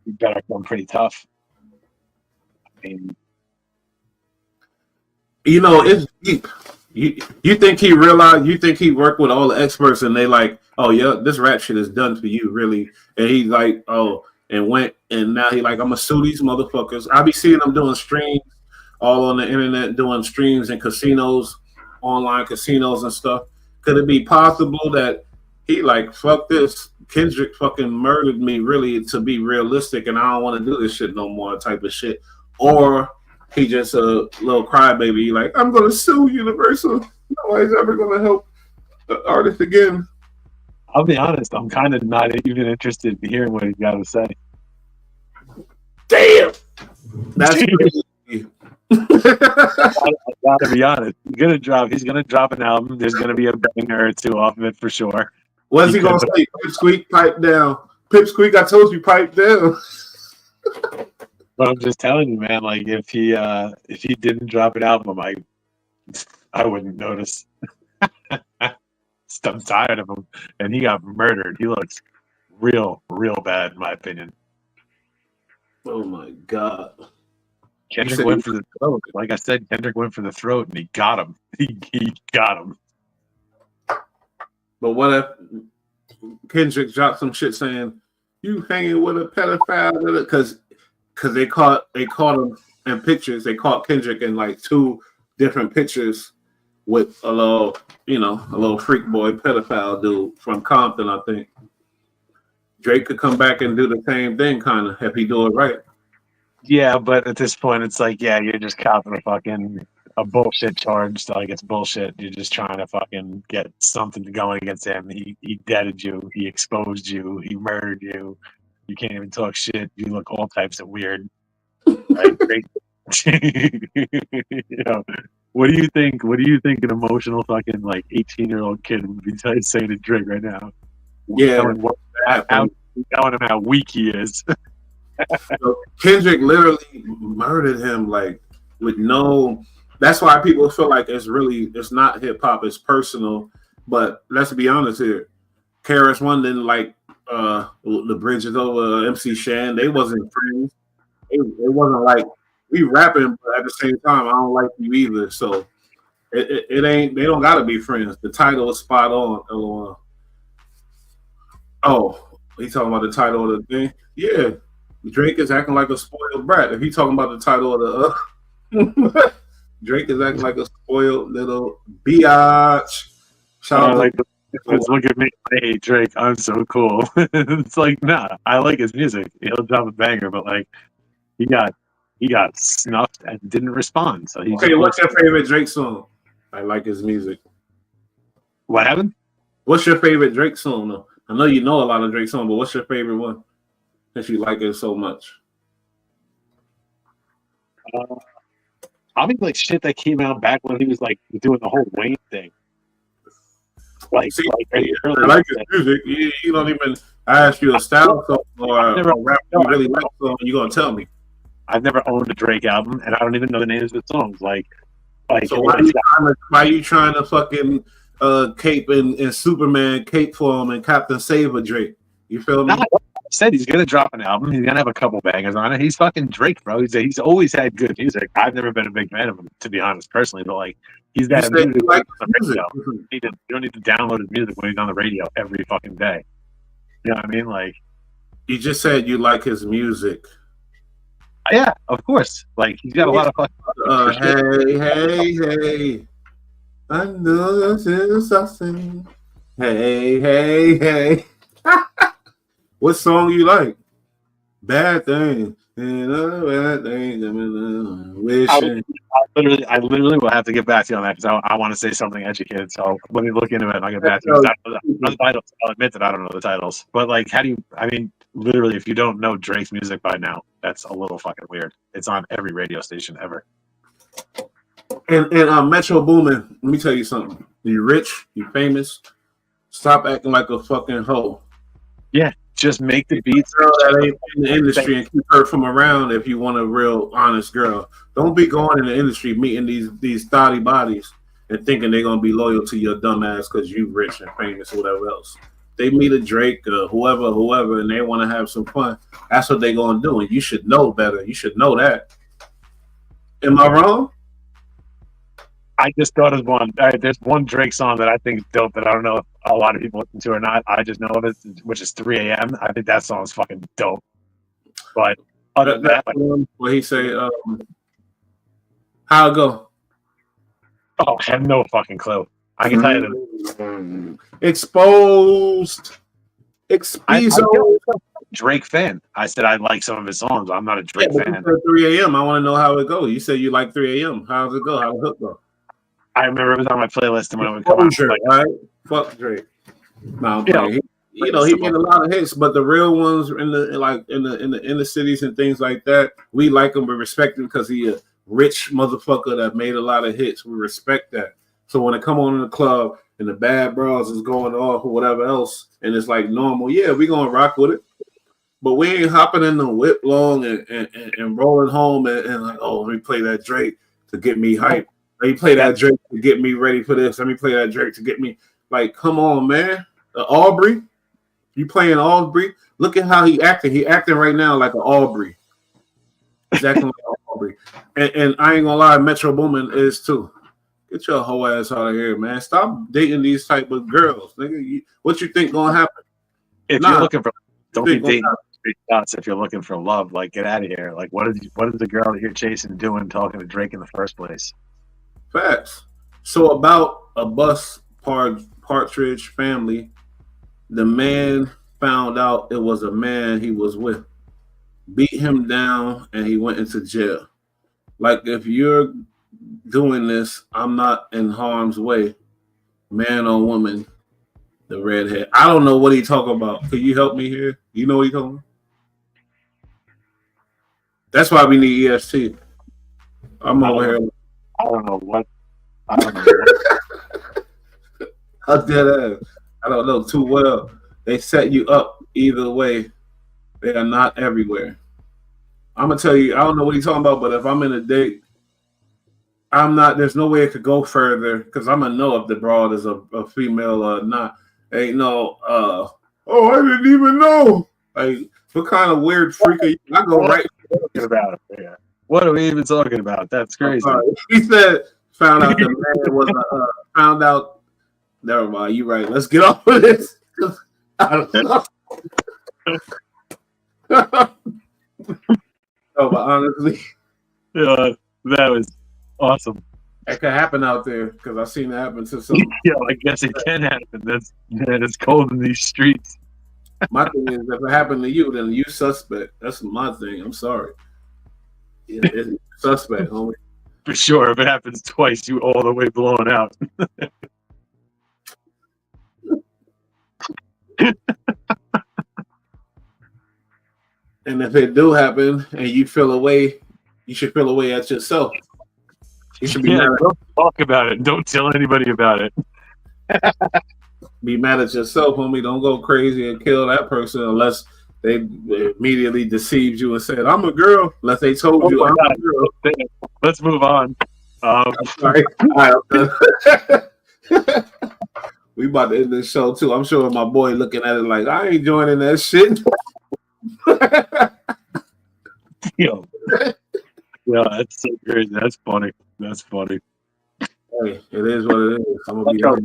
He better come pretty tough. I mean, you know, it's deep. You think he realized? You think he worked with all the experts and they like, oh yeah, this rap shit is done for you, really? And he's like, oh, and went and now he like, I'm gonna sue these motherfuckers. I be seeing them doing streams all on the internet, doing streams in casinos, online casinos and stuff. Could it be possible that he like, fuck this? Kendrick fucking murdered me, really, to be realistic, and I don't want to do this shit no more, type of shit. Or he just a little crybaby, like, I'm gonna sue Universal. Nobody's ever gonna help the artist again. I'll be honest, I'm kind of not even interested in hearing what he's got to say. Damn, that's crazy. I gotta be honest. He's gonna drop an album. There's gonna be a banger or two off of it for sure. What's he gonna say? Pipsqueak, pipe down. Pipsqueak, I told you, pipe down. But I'm just telling you, man. Like if he didn't drop an album, I wouldn't notice. I'm tired of him, and he got murdered. He looks real bad, in my opinion. Oh my god. Kendrick went for the throat. Like I said, Kendrick went for the throat, and he got him. He got him. But what if Kendrick dropped some shit saying you hanging with a pedophile? Because they caught him in pictures. They caught Kendrick in like 2 different pictures with a little freak boy pedophile dude from Compton, I think. Drake could come back and do the same thing, kind of, if he do it right. Yeah, but at this point, it's like, yeah, you're just copping a bullshit charge. So like, it's bullshit. You're just trying to fucking get something going against him. He deaded you. He exposed you. He murdered you. You can't even talk shit. You look all types of weird. Right? You know, what do you think? What do you think an emotional fucking like 18-year-old kid would be saying to Drake right now? Yeah, telling him how weak he is. So Kendrick literally murdered him, like with no. That's why people feel like it's not hip hop, it's personal. But let's be honest here, KRS-One didn't like the Bridges over MC Shan. They wasn't friends. It wasn't like we rapping, but at the same time, I don't like you either. So it ain't. They don't gotta be friends. The title is spot on. LOL. Oh, he talking about the title of the thing? Yeah. Drake is acting like a spoiled brat. If he talking about the title of the Drake is acting like a spoiled little biatch. Shout out like look at me. Hey Drake, I'm so cool. It's like, nah, I like his music. He'll drop a banger, but like he got snuffed and didn't respond. So he's okay. What's your favorite Drake song? I like his music. What happened? What's your favorite Drake song though? I know you know a lot of Drake songs, but what's your favorite one? If you like it so much, probably like shit that came out back when he was like doing the whole Wayne thing. Like, see, I like his music. You don't even. I asked you a style song or a rap you really like song, you gonna tell me. I've never owned a Drake album, and I don't even know the names of the songs. Like so why are you trying to fucking cape and Superman cape for him and Captain Saber Drake? You feel me? Said he's gonna drop an album. He's gonna have a couple bangers on it. He's fucking Drake, bro. He's always had good music. I've never been a big fan of him, to be honest, personally. But like, he's got music. Like music. You don't need to download his music when he's on the radio every fucking day. You know what I mean? Like, you just said you like his music. Yeah, of course. Like, he's got a lot of fucking. Hey. I know this is something. Hey. What song you like? Bad Thing. Wishing. I literally will have to get back to you on that because I want to say something educated. So let me look into it and I'll get back to you. The titles, I'll admit that I don't know the titles, but like, how do you? I mean, literally, if you don't know Drake's music by now, that's a little fucking weird. It's on every radio station ever. And Metro Boomin, let me tell you something. You rich, you famous. Stop acting like a fucking hoe. Yeah, just make the beats. Girl that ain't in the industry and keep her from around if you want a real honest girl. Don't be going in the industry meeting these thotty bodies and thinking they're gonna be loyal to your dumb ass because you rich and famous or whatever else. They meet a Drake, whoever, and they want to have some fun. That's what they're gonna do, and you should know better. You should know that. Am I wrong? I just thought of one. There's one Drake song that I think is dope that I don't know if a lot of people listen to or not. I just know of it, which is 3 a.m. I think that song is fucking dope. But other than that, what he say? How it go? Oh, I have no fucking clue. I can tell you Exposed. I'm a Drake fan. I said I like some of his songs. I'm not a Drake fan. 3 a.m. I want to know how it go. You said you like 3 a.m. How's it go? How's the hook go? I remember it was on my playlist and when it would come out. Drake, right? Fuck Drake. No, he made a lot of hits, but the real ones in the inner cities and things like that, we like him, we respect him because he a rich motherfucker that made a lot of hits. We respect that. So when it come on in the club and the bad bras is going off or whatever else, and it's like normal, yeah, we gonna rock with it. But we ain't hopping in the whip long and rolling home and like, oh, let me play that Drake to get me hyped. Let me play that Drake to get me ready for this. Let me play that Drake to get me like, come on, man. Aubrey, you playing Aubrey? Look at how he acting. He acting right now like an Aubrey. He's acting like an Aubrey. And I ain't gonna lie, Metro Boomin is too. Get your whole ass out of here, man. Stop dating these type of girls, nigga. What you think gonna happen? If you're looking for, don't be dating straight shots. If you're looking for love, like get out of here. Like what is the girl that you're chasing doing talking to Drake in the first place? Facts. So about a bus partridge family, the man found out it was a man he was with, beat him down, and he went into jail. Like if you're doing this, I'm not in harm's way, man or woman, the redhead. I don't know what he talking about. Can you help me here? You know what he talking about? That's why we need EST. I'm over here. I don't know what. I don't know too well. They set you up either way. They are not everywhere. I'm gonna tell you, I don't know what he's talking about, but if I'm in a date, I'm not. There's no way it could go further because I'm gonna know if the broad is a female or not. Ain't no. Oh, I didn't even know. Like, what kind of weird freak are you? I go right about it. Yeah. What are we even talking about? That's crazy. He said, found out the man was found out. Never mind. You right. Let's get off of this. I don't know. No, but honestly, yeah, that was awesome. It could happen out there because I've seen it happen to some. Yeah, I guess it can happen. It's cold in these streets. My thing is, if it happened to you, then you suspect. That's my thing. I'm sorry. Yeah, it's suspect, homie. For sure. If it happens twice, you all the way blown out. And if it do happen and you feel away, you should feel away at yourself. You should be mad don't talk about it. Don't tell anybody about it. Be mad at yourself, homie. Don't go crazy and kill that person unless they immediately deceived you and said, I'm a girl. Unless they told you I'm a girl. Let's move on. Sorry. We about to end this show too. I'm sure my boy looking at it like, I ain't joining that shit. Yo. Yeah, that's so crazy. That's funny. That's funny. Hey, it is what it is. I'm gonna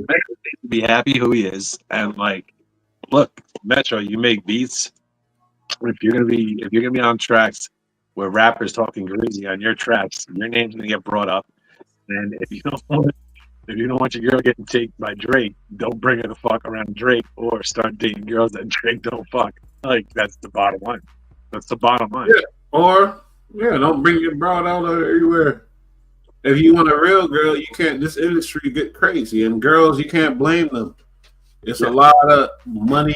be happy who he is, and like, look, Metro, you make beats. If you're gonna be on tracks where rappers talking greasy on your tracks, your name's gonna get brought up. And if you don't want your girl getting taken by Drake, don't bring her the fuck around Drake or start dating girls that Drake don't fuck. Like that's the bottom line. That's the bottom line. Yeah. Or don't bring your broad out everywhere. If you want a real girl, you can't. This industry get crazy, and girls, you can't blame them. It's a lot of money,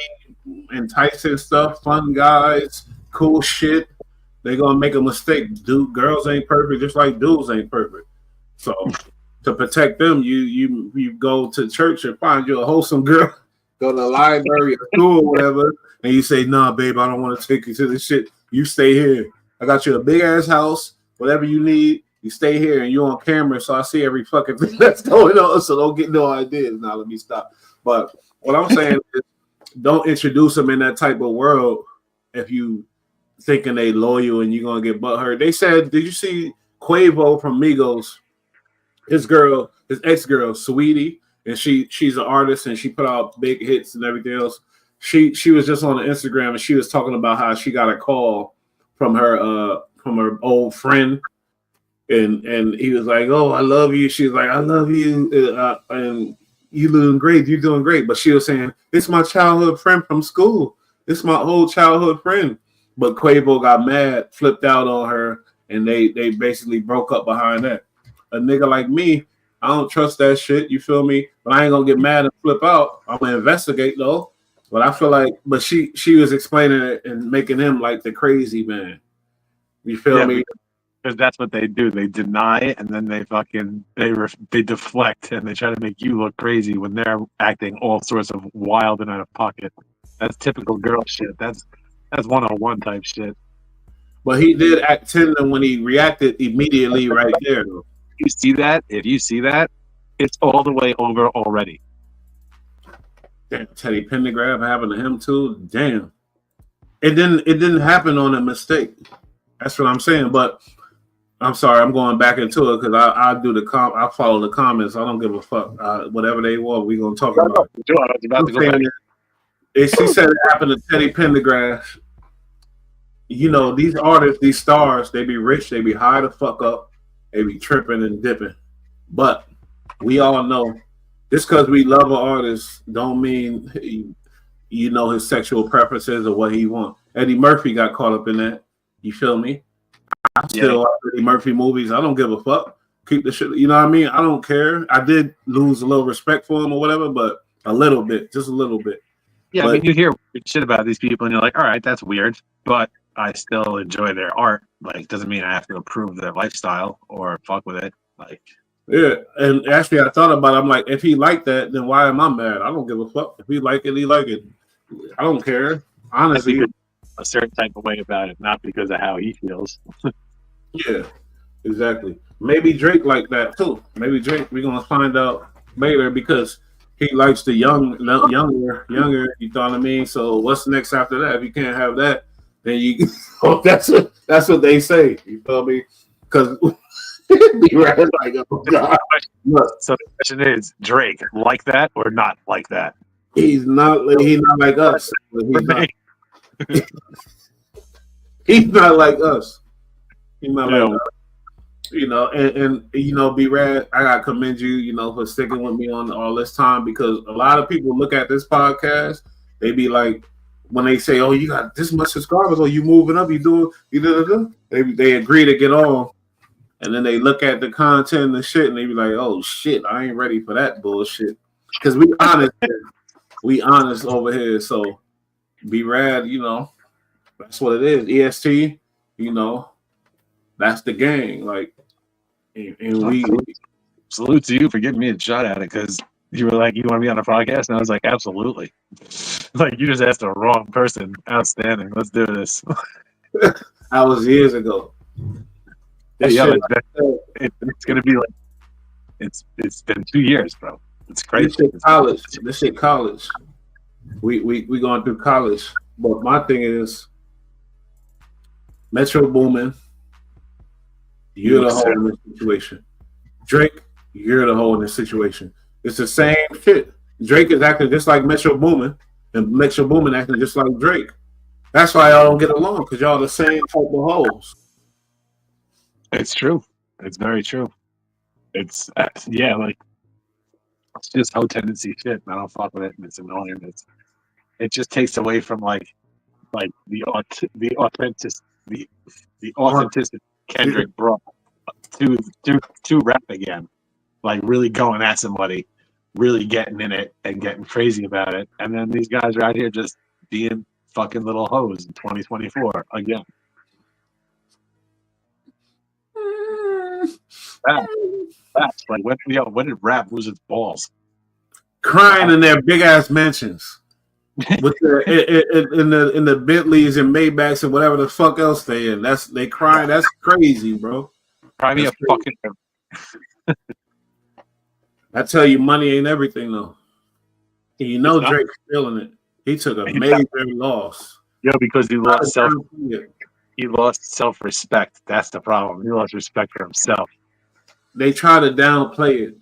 enticing stuff, fun guys, cool shit. They gonna make a mistake. Dude, girls ain't perfect, just like dudes ain't perfect. So to protect them, you go to church and find you a wholesome girl. Go to the library or school or whatever, and you say, "Nah, babe, I don't want to take you to this shit. You stay here. I got you a big ass house. Whatever you need, you stay here, and you're on camera, so I see every fucking thing that's going on. So don't get no ideas." Now let me stop. But what I'm saying is, don't introduce them in that type of world if you thinking they loyal and you're gonna get butthurt. They said, did you see Quavo from Migos? His ex-girl, Sweetie, and she's an artist and she put out big hits and everything else. She was just on the Instagram and she was talking about how she got a call from her old friend, and he was like, "Oh, I love you." She's like, "I love you," and you're doing great. But she was saying, "It's my childhood friend from school. It's my old childhood friend." But Quavo got mad, flipped out on her, and they basically broke up behind that. A nigga like me, I don't trust that shit. You feel me? But I ain't gonna get mad and flip out. I'm gonna investigate though. But I feel like, but she was explaining it and making him like the crazy man. You feel me? Because that's what they do. They deny it, and then they deflect, and they try to make you look crazy when they're acting all sorts of wild and out of pocket. That's typical girl shit. That's 101 type shit. But he did act tender when he reacted immediately right there. Though. If you see that, it's all the way over already. Damn, Teddy Pendergrass happened to him too. Damn, it didn't happen on a mistake. That's what I'm saying. But I'm sorry, I'm going back into it because I follow the comments. I don't give a fuck. Whatever they want, we gonna talk about. She said it happened to Teddy Pendergrass. You know, these artists, these stars, they be rich, they be high the fuck up, they be tripping and dipping. But we all know, just because we love an artist, don't mean you know his sexual preferences or what he wants. Eddie Murphy got caught up in that. You feel me? I still like Eddie Murphy movies. I don't give a fuck. Keep the shit. You know what I mean? I don't care. I did lose a little respect for him or whatever, but a little bit, just a little bit. Yeah, but, I mean, you hear shit about these people, and you're like, all right, that's weird, but I still enjoy their art. Like, doesn't mean I have to approve their lifestyle or fuck with it. Like, yeah, and actually, I thought about it. I'm like, if he liked that, then why am I mad? I don't give a fuck. If he like it, he like it. I don't care. Honestly, a certain type of way about it, not because of how he feels. Yeah, exactly. Maybe Drake like that too. Maybe Drake. We're gonna find out later because he likes the younger. You know what I mean? So what's next after that? If you can't have that, then you. Oh, that's what they say. You feel me? Because like, oh God. So the question is, Drake like that or not like that? He's not like us. He's not like us. He's not like us. You know, and you know, B-Rad, I gotta commend you, you know, for sticking with me on all this time because a lot of people look at this podcast, they be like, when they say, "Oh, you got this much subscribers, or you moving up, they agree to get on, and then they look at the content and shit, and they be like, "Oh shit, I ain't ready for that bullshit," because we honest over here, so B-Rad, you know, that's what it is. EST, you know, that's the gang, like. And we salute to you for giving me a shot at it because you were like, you want to be on a podcast? And I was like, absolutely. Like, you just asked the wrong person. Outstanding. Let's do this. That was years ago. It's going to be like, it's been 2 years, bro. It's crazy. This shit college. We going through college. But my thing is, Metro Boomin, you're the hole in this situation. Drake, you're the hole in this situation. It's the same shit. Drake is acting just like Metro Boomin, and Metro Boomin acting just like Drake. That's why y'all don't get along, because y'all the same type of hoes. It's true. It's very true. It's like it's just hoe tendency shit. I don't fuck with it, and it's annoying. It just takes away from like the the authenticity Kendrick brought to rap again, like really going at somebody, really getting in it and getting crazy about it. And then these guys are out here just being fucking little hoes in 2024 again. That's like when did rap lose its balls? Crying in their big ass mansions. With in the Bentleys and Maybachs and whatever the fuck else they in. They crying. That's crazy, bro. Cry me a fucking. I tell you, money ain't everything though. And you know Drake's feeling it. He took a major loss. Yeah, because he lost self-respect. That's the problem. He lost respect for himself. They try to downplay it,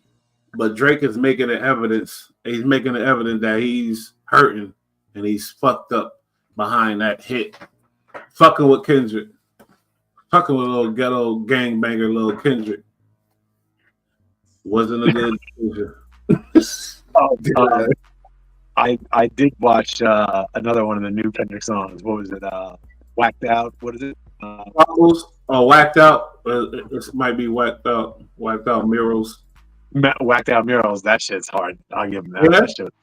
but Drake is making it evidence. He's making it evident that he's hurting and he's fucked up behind that hit. Fucking with Kendrick. Fucking with a little ghetto gangbanger, little Kendrick. Wasn't a good decision. I did watch another one of the new Kendrick songs. What was it? Whacked Out. What is it? Whacked Out. It might be Whacked Out. Whacked Out Murals. Whacked Out Murals. That shit's hard. I'll give him that. Yeah? That shit.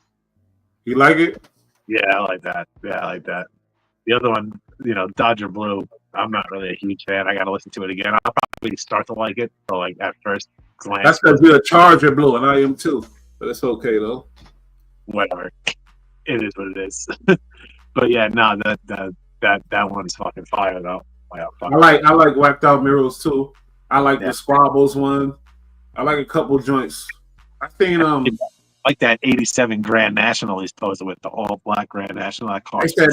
You like it? Yeah, I like that. Yeah, I like that. The other one, Dodger Blue. I'm not really a huge fan. I got to listen to it again. I'll probably start to like it, but like at first glance. That's because you're a Charger Blue, and I am too. But it's okay though. Whatever. It is what it is. But yeah, no, that one's fucking fire though. I like Whacked Out Murals too. I like the Squabbles one. I like a couple joints. I think like that '87 Grand National he's posted with, the all black Grand National. That car. I said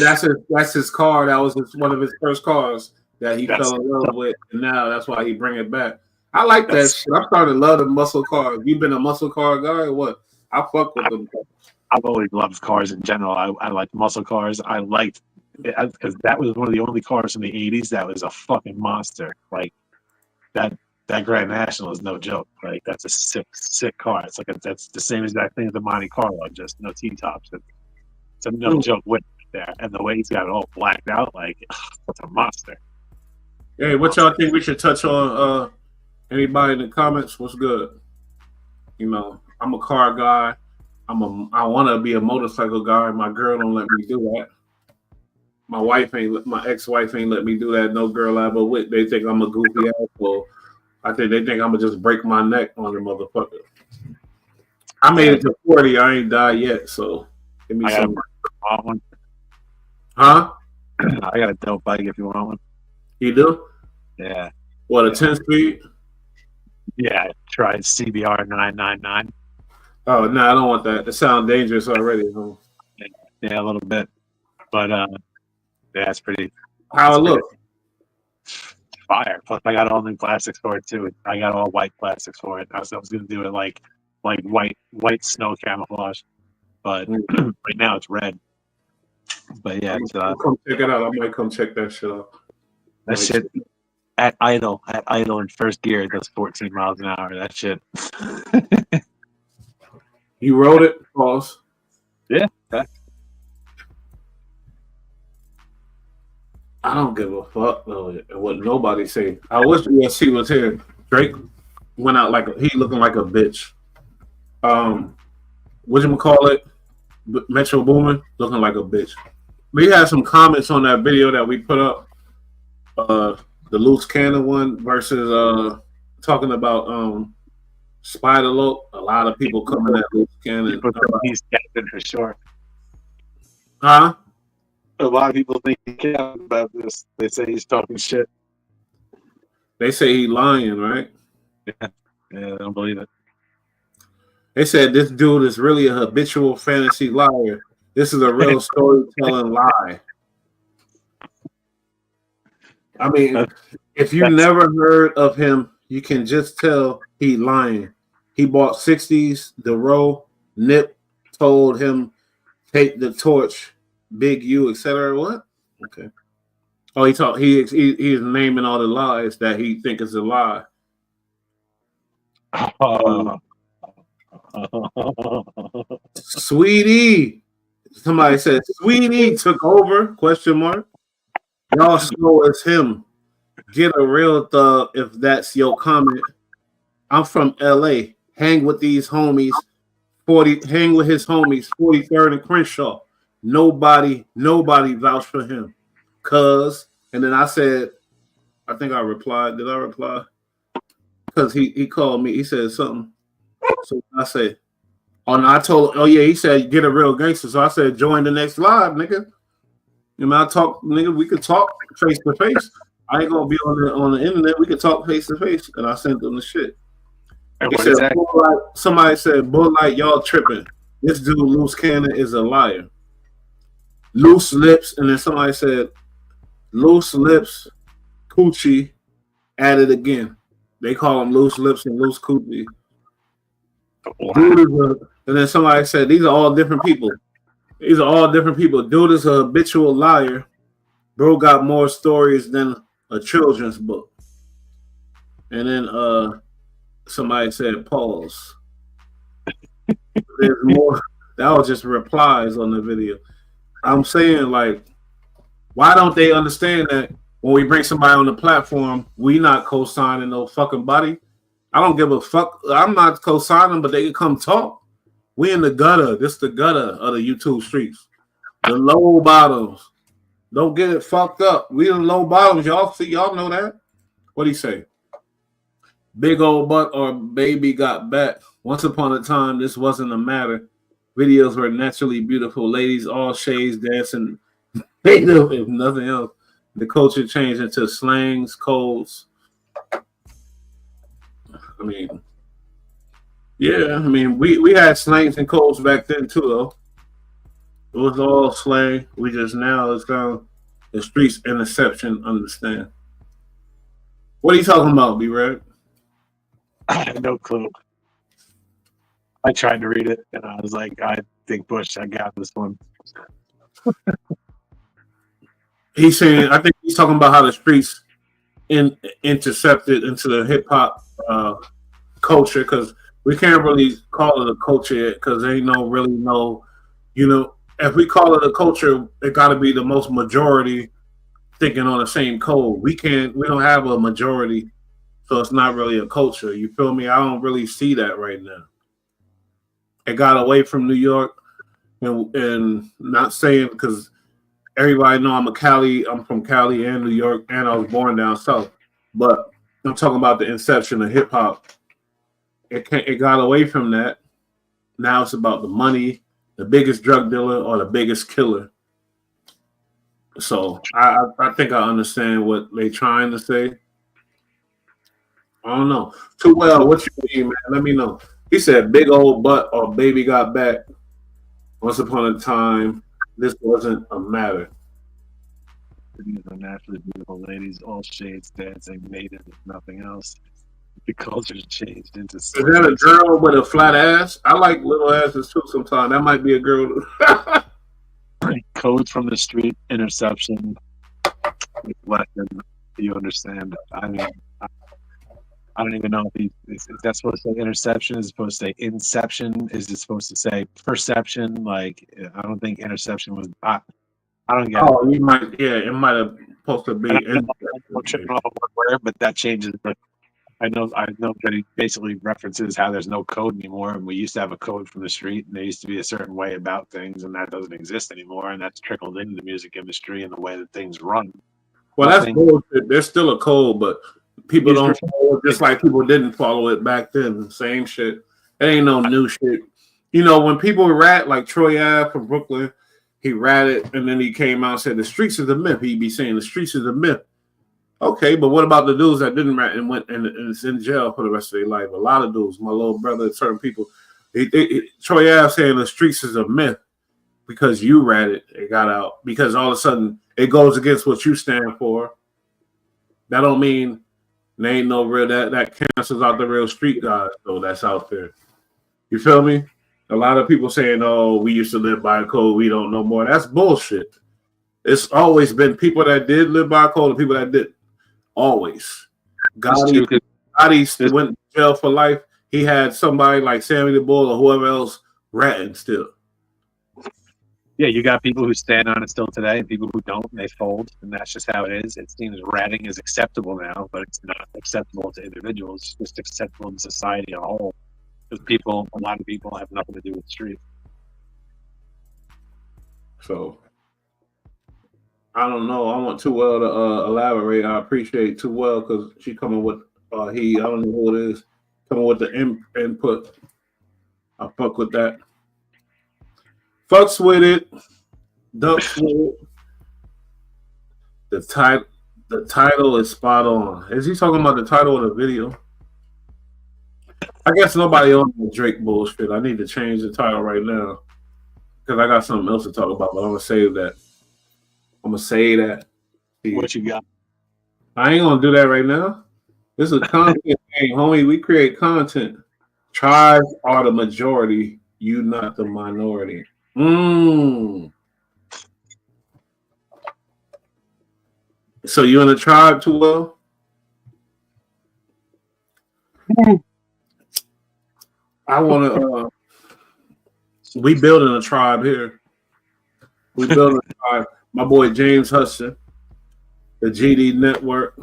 that's his car. That was one of his first cars that he fell in love with, and now that's why he bring it back. I like that shit. I'm starting to love the muscle cars. You been a muscle car guy or what? I fuck with them. I've always loved cars in general. I like muscle cars. I liked because that was one of the only cars from the '80s that was a fucking monster. Like that Grand National is no joke. Like that's a sick car. It's like that's the same exact thing as the Monte Carlo, just no T-tops. It's a no joke with there, and the way he's got it all blacked out, like it's a monster. Hey, what y'all think we should touch on? Anybody in the comments? What's good? I'm a car guy. I want to be a motorcycle guy. My girl don't let me do that. My ex-wife ain't let me do that. No girl I ever with. They think I'm a goofy asshole. I think they think I'm gonna just break my neck on the motherfucker. I made it to 40. I ain't died yet, so give me some. One. Huh? I got a dope bike if you want one. You do? Yeah. What, a 10-speed? Yeah, I tried CBR 999. Oh no, I don't want that. It sounds dangerous already. Huh? Yeah, a little bit, but yeah, it's pretty. How it look? Fire. Plus, I got all new plastics for it too. I got all white plastics for it. I was gonna do it like white snow camouflage, but right now it's red. But yeah, come check it out. I might come check that shit out. That shit at idle in first gear, it does 14 miles an hour. That shit. You rode it, pause. Yeah. I don't give a fuck though what nobody say. I wish USC was here. Drake went out he looking like a bitch. Whatchamacallit? Metro Boomin looking like a bitch. We had some comments on that video that we put up. The loose cannon one versus talking about Spider Lope. A lot of people coming at loose cannon. He's captain for sure. Huh? A lot of people think he cares about this. They say he's talking shit. They say he's lying, right? Yeah, I don't believe it. They said this dude is really a habitual fantasy liar. This is a real storytelling lie. I mean, if you never heard of him, you can just tell he lying. He bought 60s, the row, Nip told him, take the torch, Big U, etc. What? Okay. Oh, he's naming all the lies that he think is a lie. Sweetie. Somebody said Sweetie took over, question mark. Y'all slow as him. Get a real thug if that's your comment. I'm from LA. Hang with these homies. Hang with his homies, 43rd and Crenshaw. Nobody vouched for him. And then I said, I think I replied. Did I reply? Because he called me. He said something. So I said, he said, get a real gangster. So I said, join the next live, nigga. You know, we could talk face to face. I ain't gonna be on the internet. We could talk face to face. And I sent them the shit. He said, somebody said, Bull Light, y'all tripping. This dude, Loose Cannon, is a liar. Loose Lips, and then somebody said, Loose Lips, Coochie, at it again. They call him Loose Lips and Loose Coochie. And then somebody said, these are all different people. These are all different people. Dude is a habitual liar. Bro got more stories than a children's book. And then somebody said, pause. There's more. That was just replies on the video. I'm saying, like, why don't they understand that when we bring somebody on the platform, we not co-signing no fucking body? I don't give a fuck. I'm not co-signing, but they can come talk. We in the gutter. This the gutter of the YouTube streets. The low bottoms. Don't get it fucked up. We in the low bottoms. Y'all know that. What do you say? Big old butt or baby got back. Once upon a time, this wasn't a matter. Videos were naturally beautiful. Ladies, all shades, dancing. Native, if nothing else. The culture changed into slangs, codes. I mean, yeah, I mean, we had slangs and codes back then too, though. It was all slang. We just now it's gone. The streets interception. Understand? What are you talking about, B-Red? I had no clue. I tried to read it, and I was like, I think Bush, I got this one. He's saying, I think he's talking about how the streets intercepted into the hip hop culture, because we can't really call it a culture yet, because there ain't if we call it a culture, it got to be the most majority thinking on the same code. We don't have a majority, so it's not really a culture. You feel me? I don't really see that right now. It got away from New York, and not saying because everybody know I'm from Cali and New York, and I was born down south. But I'm talking about the inception of hip hop. It got away from that. Now it's about the money, the biggest drug dealer or the biggest killer. So I think I understand what they're trying to say. I don't know. Too well, what you mean, man? Let me know. He said, big old butt or baby got back. Once upon a time, this wasn't a matter. These are naturally beautiful ladies, all shades, dancing, native, if nothing else. The culture's changed into. Is that a girl with a flat ass? I like little asses too sometimes. That might be a girl. Codes from the street, interception, lesson. You understand? I mean, I don't even know if is that supposed to say interception? Is it supposed to say inception? Is it supposed to say perception? Like, I don't think interception was. I don't get. Oh, it might have supposed to be. I'm tripping off of one word, but that changes. But I know that he basically references how there's no code anymore, and we used to have a code from the street, and there used to be a certain way about things, and that doesn't exist anymore, and that's trickled into the music industry and the way that things run. Well, that's bullshit. There's still a code, but people don't follow it just like people didn't follow it back then. Same shit. It ain't no new shit. You know, when people rat like Troy Ave from Brooklyn, he ratted, and then he came out and said the streets is a myth. He'd be saying the streets is a myth. Okay, but what about the dudes that didn't rat and went and is in jail for the rest of their life? A lot of dudes, my little brother, certain people. Troy Ave saying the streets is a myth because you ratted, it got out. Because all of a sudden it goes against what you stand for. That don't mean there ain't no real that cancels out the real street guys though that's out there. You feel me? A lot of people saying, "Oh, we used to live by a code, we don't know more." That's bullshit. It's always been people that did live by a code and people that didn't. Always. Gotti went to jail for life. He had somebody like Sammy the Bull or whoever else ratting still. Yeah, you got people who stand on it still today, and people who don't, and they fold, and that's just how it is. It seems ratting is acceptable now, but it's not acceptable to individuals. It's just acceptable in society as a whole. Because a lot of people have nothing to do with the street. So I don't know. I want Too Well to elaborate. I appreciate Too Well because she coming with I don't know who it is, coming with the input. I fuck with that. Fucks with it. Ducks with it. The title is spot on. Is he talking about the title of the video? I guess nobody on the Drake bullshit. I need to change the title right now because I got something else to talk about, but I'm gonna save that. I'm gonna say that. What you got? I ain't gonna do that right now. This is a content thing, homie. We create content. Tribes are the majority, you not the minority. So you in a tribe Too Well? I want to. We building a tribe here. We building a tribe. My boy James Hudson, the GD Network.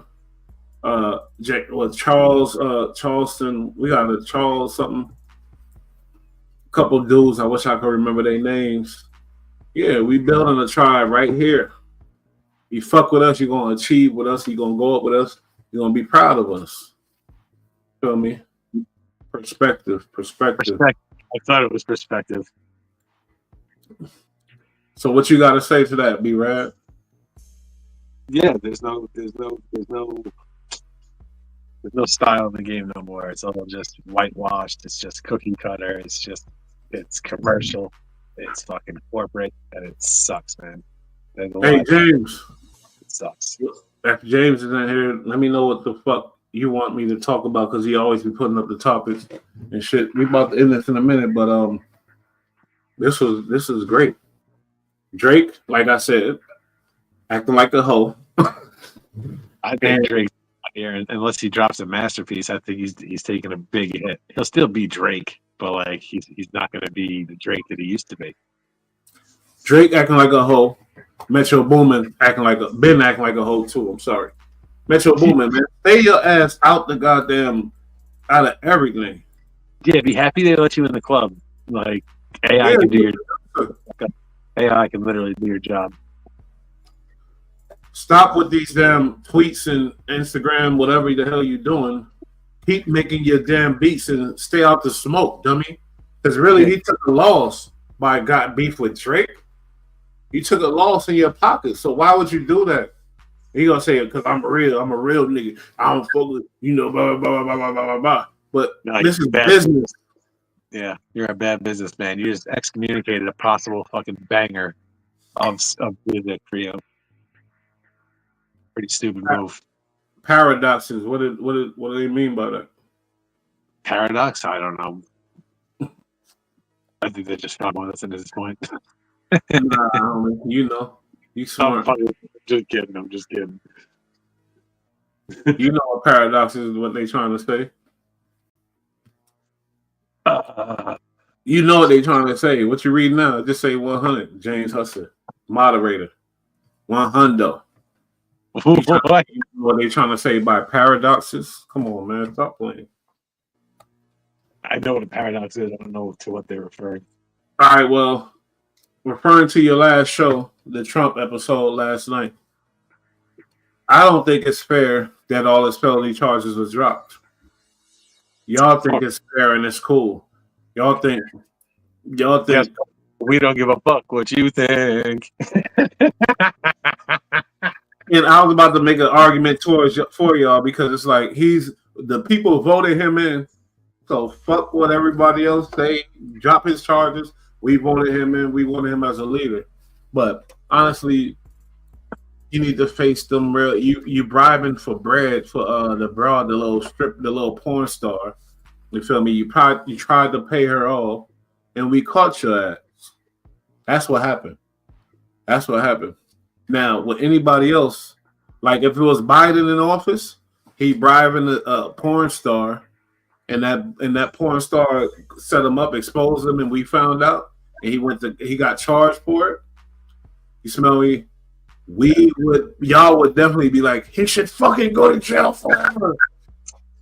Charleston. We got a Charles something. Couple dudes. I wish I could remember their names. Yeah, we building a tribe right here. You fuck with us, you're gonna achieve with us. You're gonna go up with us. You're gonna be proud of us. Feel me? Perspective. I thought it was perspective. So what you got to say to that, B-Rad? Yeah, there's no style in the game no more. It's all just whitewashed. It's just cookie cutter. It's commercial. It's fucking corporate, and it sucks, man. Hey, James. It sucks. If James is in here, let me know what the fuck you want me to talk about because he always be putting up the topics and shit. We about to end this in a minute, but this is great. Drake, like I said, acting like a hoe. I think Drake here, unless he drops a masterpiece, I think he's taking a big hit. He'll still be Drake, but like he's not going to be the Drake that he used to be. Drake acting like a hoe. Metro Boomin acting like a hoe too. I'm sorry. Metro Boomin, man, stay your ass out of everything. Yeah, be happy they let you in the club. Like AI can do your AI can literally do your job. Stop with these damn tweets and Instagram, whatever the hell you're doing. Keep making your damn beats and stay out the smoke, dummy. Because really, he took a loss by got beef with Drake. You took a loss in your pocket, so why would you do that? He gonna say it because I'm a real nigga. I don't fuck with blah blah blah blah blah blah blah. But no, this is business. Yeah, you're a bad businessman. You just excommunicated a possible fucking banger of music for you. Pretty stupid move. Paradoxes. What do they mean by that? Paradox? I don't know. I think they just found one that's at this point. Nah, you smart. I'm just kidding. You know what paradox is? What they trying to say? You know what they trying to say. What you read now? Just say 100. James Hudson, moderator. 100. You know what they trying to say by paradoxes? Come on, man, stop playing. I know what a paradox is. I don't know to what they're referring. All right, well, referring to your last show, the Trump episode last night, I don't think it's fair that all his felony charges was dropped. Y'all think it's fair and it's cool. Y'all think yes, we don't give a fuck what you think. And I was about to make an argument for y'all because it's like the people voted him in. So fuck what everybody else say. Drop his charges. We voted him in. We wanted him as a leader. But honestly, you need to face them real. You bribing for bread for the broad, the little porn star. You feel me? You tried to pay her off, and we caught your ass. That's what happened. Now, with anybody else, like if it was Biden in office, he bribing a porn star, and that porn star set him up, exposed him, and we found out, and he got charged for it. You smell me? Y'all would definitely be like, he should fucking go to jail forever.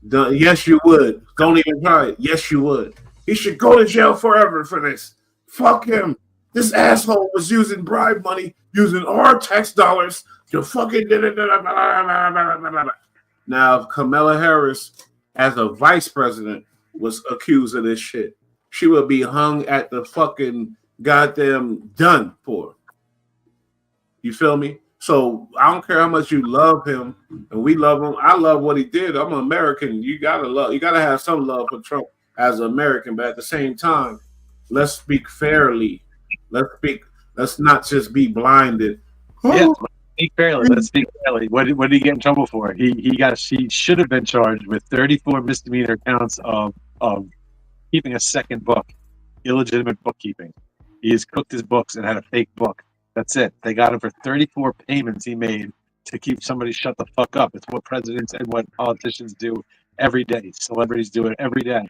Yes, you would. Don't even try it. Yes, you would. He should go to jail forever for this. Fuck him. This asshole was using bribe money, using our tax dollars to fucking. Now, if Kamala Harris, as a vice president, was accused of this shit, she would be hung at the fucking goddamn done for. You feel me? So I don't care how much you love him, and we love him. I love what he did. I'm an American. You gotta have some love for Trump as an American, but at the same time, let's speak fairly. Let's not just be blinded. Yeah, speak fairly. Let's speak fairly. What did he get in trouble for? He should have been charged with 34 misdemeanor counts of keeping a second book, illegitimate bookkeeping. He has cooked his books and had a fake book. That's it. They got him for 34 payments he made to keep somebody shut the fuck up. It's what presidents and what politicians do every day. Celebrities do it every day.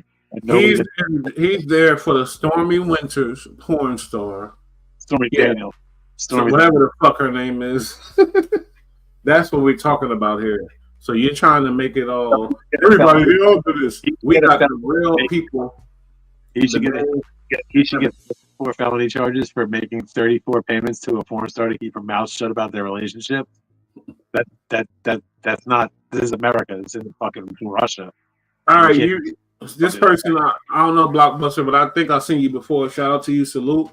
He's there for the Stormy Winters porn star. Stormy Daniels. Whatever the fuck her name is. That's what we're talking about here. So you're trying to make it all. Everybody, they all do this. We got the real people. He should get 4 felony charges for making 34 payments to a porn star to keep her mouth shut about their relationship. That's not. This is America. It's in fucking Russia. All right, this person, I don't know Blockbuster, but I think I've seen you before. Shout out to you, salute.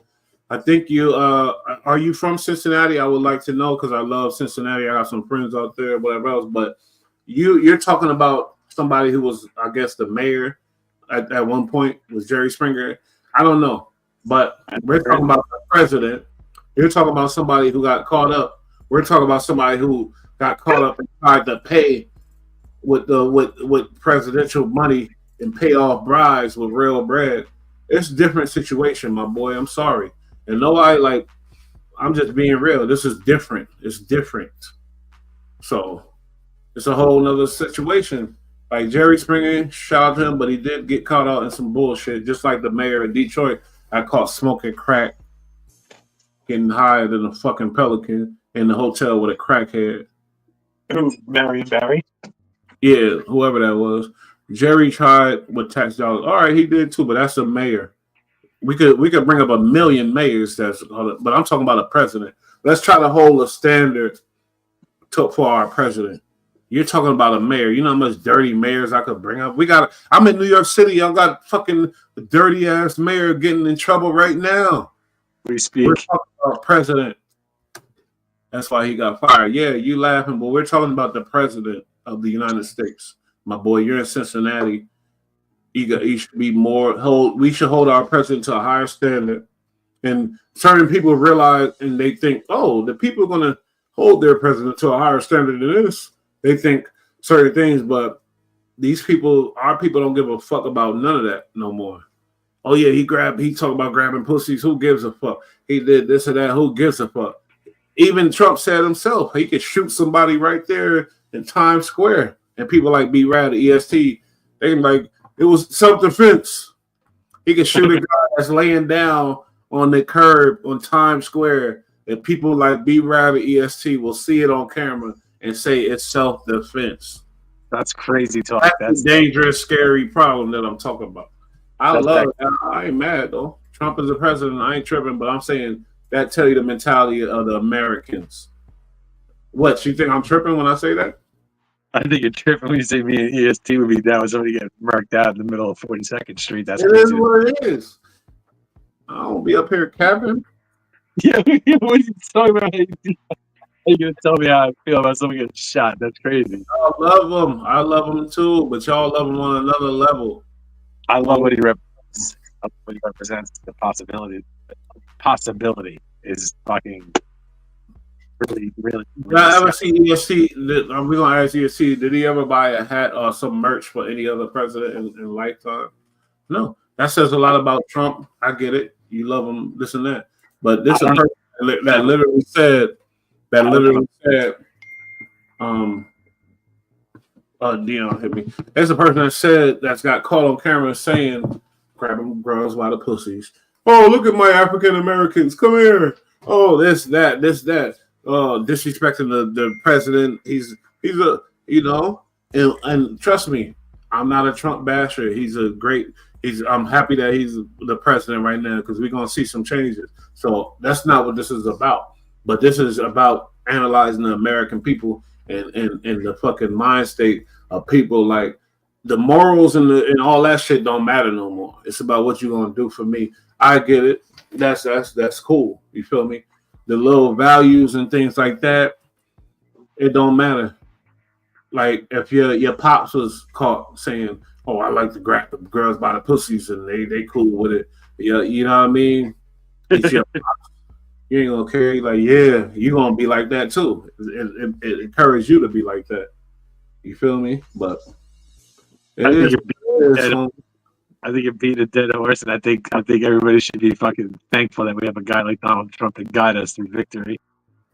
I think you are you from Cincinnati? I would like to know because I love Cincinnati. I got some friends out there, whatever else. But you're talking about somebody who was, I guess, the mayor at one point was Jerry Springer. I don't know. But we're talking about the president. You're talking about somebody who got caught up. We're talking about somebody who got caught up and tried to pay with presidential money and pay off bribes with real bread. It's a different situation, my boy. I'm sorry. And nobody I'm just being real. This is different. It's different. So it's a whole nother situation. Like Jerry Springer, shout out to him, but he did get caught out in some bullshit, just like the mayor of Detroit. I caught smoking crack, getting higher than a fucking pelican in the hotel with a crackhead. Who, Marion Barry? Yeah, whoever that was. Jerry tried with tax dollars. All right, he did too, but that's a mayor. We could bring up a million mayors, but I'm talking about a president. Let's try to hold a standard for our president. You're talking about a mayor. You know how much dirty mayors I could bring up? I'm in New York City. Y'all got fucking dirty ass mayor getting in trouble right now. We're talking about president. That's why he got fired. Yeah, you laughing, but we're talking about the president of the United States. My boy, you're in Cincinnati. You should be we should hold our president to a higher standard. And certain people realize and they think, oh, the people are going to hold their president to a higher standard than this. They think certain things, but our people don't give a fuck about none of that no more. Oh yeah, he talked about grabbing pussies. Who gives a fuck? He did this or that. Who gives a fuck? Even Trump said himself, he could shoot somebody right there in Times Square. And people like B-Rad, EST, they like, it was self-defense. He could shoot a guy that's laying down on the curb on Times Square. And people like B-Rad, EST will see it on camera and say it's self-defense. That's crazy talk. That's a dangerous, scary problem that I'm talking about. I ain't mad, though. Trump is the president. I ain't tripping, but I'm saying that tell you the mentality of the Americans. What, you think I'm tripping when I say that? I think you're tripping when you say me and EST would be down with somebody getting murked out in the middle of 42nd Street. That's it is what it is. I don't be up here capping. Yeah, what are you talking about? How you gonna tell me how I feel about someone getting shot? That's crazy. I love them. I love them too, but y'all love them on another level. I love what he represents. What he represents. The possibility is fucking really, really. Did I ever see EST? We're gonna ask EST. Did he ever buy a hat or some merch for any other president in lifetime? No. That says a lot about Trump. I get it. You love him, this and that. But this is a person that literally said. Dion hit me. There's a person that said that's got caught on camera saying, grabbing girls by the pussies. Oh, look at my African Americans. Come here. oh, this that, disrespecting the president. He's a and trust me, I'm not a Trump basher. He's a great. I'm happy that he's the president right now because we're gonna see some changes. So that's not what this is about. But this is about analyzing the American people and the fucking mind state of people. Like the morals and all that shit don't matter no more. It's about what you're gonna do for me. I get it. That's cool. You feel me? The little values and things like that, it don't matter. Like if your pops was caught saying, "Oh, I like to grab the girls by the pussies," and they cool with it. Yeah, you know what I mean? It's your pops. You ain't gonna care. Like, yeah, you gonna be like that too. It encourages you to be like that. You feel me? But it I think is. you're dead, I think you're beating a dead horse, and I think everybody should be fucking thankful that we have a guy like Donald Trump to guide us through victory.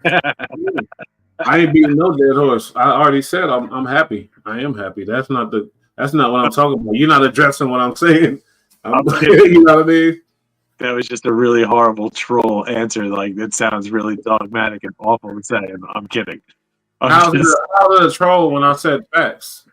I ain't beating no dead horse. I already said I'm happy. I am happy. That's not what I'm talking about. You're not addressing what I'm saying. You know what I mean? That was just a really horrible troll answer. Like that sounds really dogmatic and awful to say. And I'm kidding. How's it a troll when I said facts?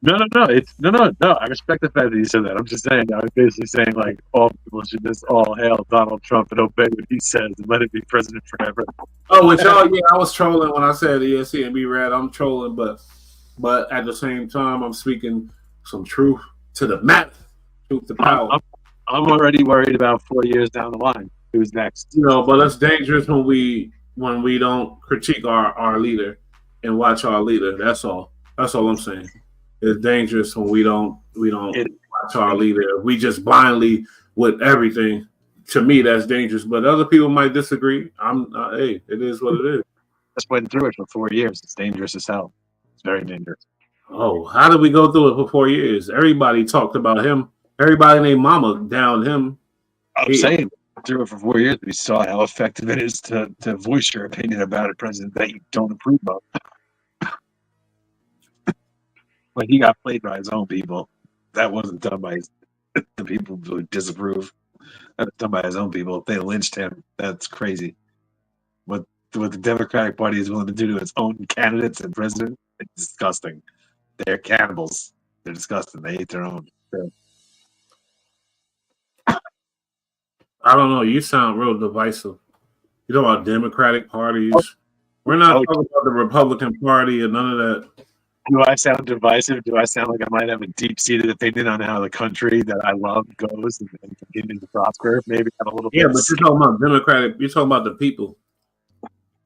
No. I respect the fact that you said that. I'm just saying. I was basically saying like all people should just all hail Donald Trump and obey what he says and let it be president forever. Oh, with y'all, yeah, I was trolling when I said ESC and be rad. I'm trolling, but at the same time, I'm speaking some truth to the matter, truth to power. I'm already worried about 4 years down the line. Who's next? But it's dangerous when we don't critique our leader and watch our leader. That's all. That's all I'm saying. It's dangerous when we don't watch our leader. We just blindly with everything. To me, that's dangerous. But other people might disagree. Hey, it is what it is. Just went through it for 4 years. It's dangerous as hell. It's very dangerous. Oh, how did we go through it for 4 years? Everybody talked about him. Everybody named Mama downed him. I'm saying through it for 4 years. We saw how effective it is to voice your opinion about a president that you don't approve of. When he got played by his own people, that wasn't done by the people who disapprove. That was done by his own people. They lynched him. That's crazy. What the Democratic Party is willing to do to its own candidates and president, it's disgusting. They're cannibals. They're disgusting. They eat their own. I don't know. You sound real divisive. You know about Democratic parties. We're not talking about the Republican Party and none of that. Do I sound divisive? Do I sound like I might have a deep-seated opinion on how the country that I love goes and continues to prosper? Maybe I'm a little bit. Yeah, but you're talking about Democratic. You're talking about the people.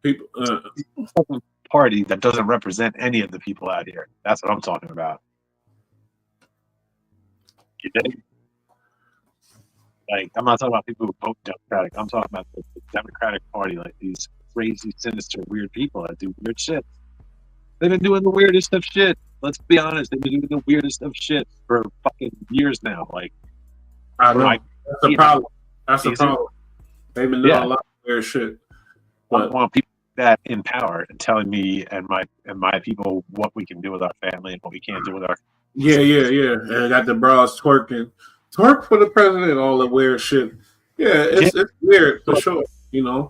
People. Party that doesn't represent any of the people out here. That's what I'm talking about. You know? Like, I'm not talking about people who vote Democratic. I'm talking about the Democratic Party, like these crazy, sinister, weird people that do weird shit. They've been doing the weirdest of shit. Let's be honest. They've been doing the weirdest of shit for fucking years now. Like, I know. That's the problem. That's the problem. They've been doing a lot of weird shit. But I want people that in power and telling me and my people what we can do with our family and what we can't do with our. Yeah. And I got the bras twerking. Twerk for the president, all the weird shit. Yeah, it's weird for sure. You know,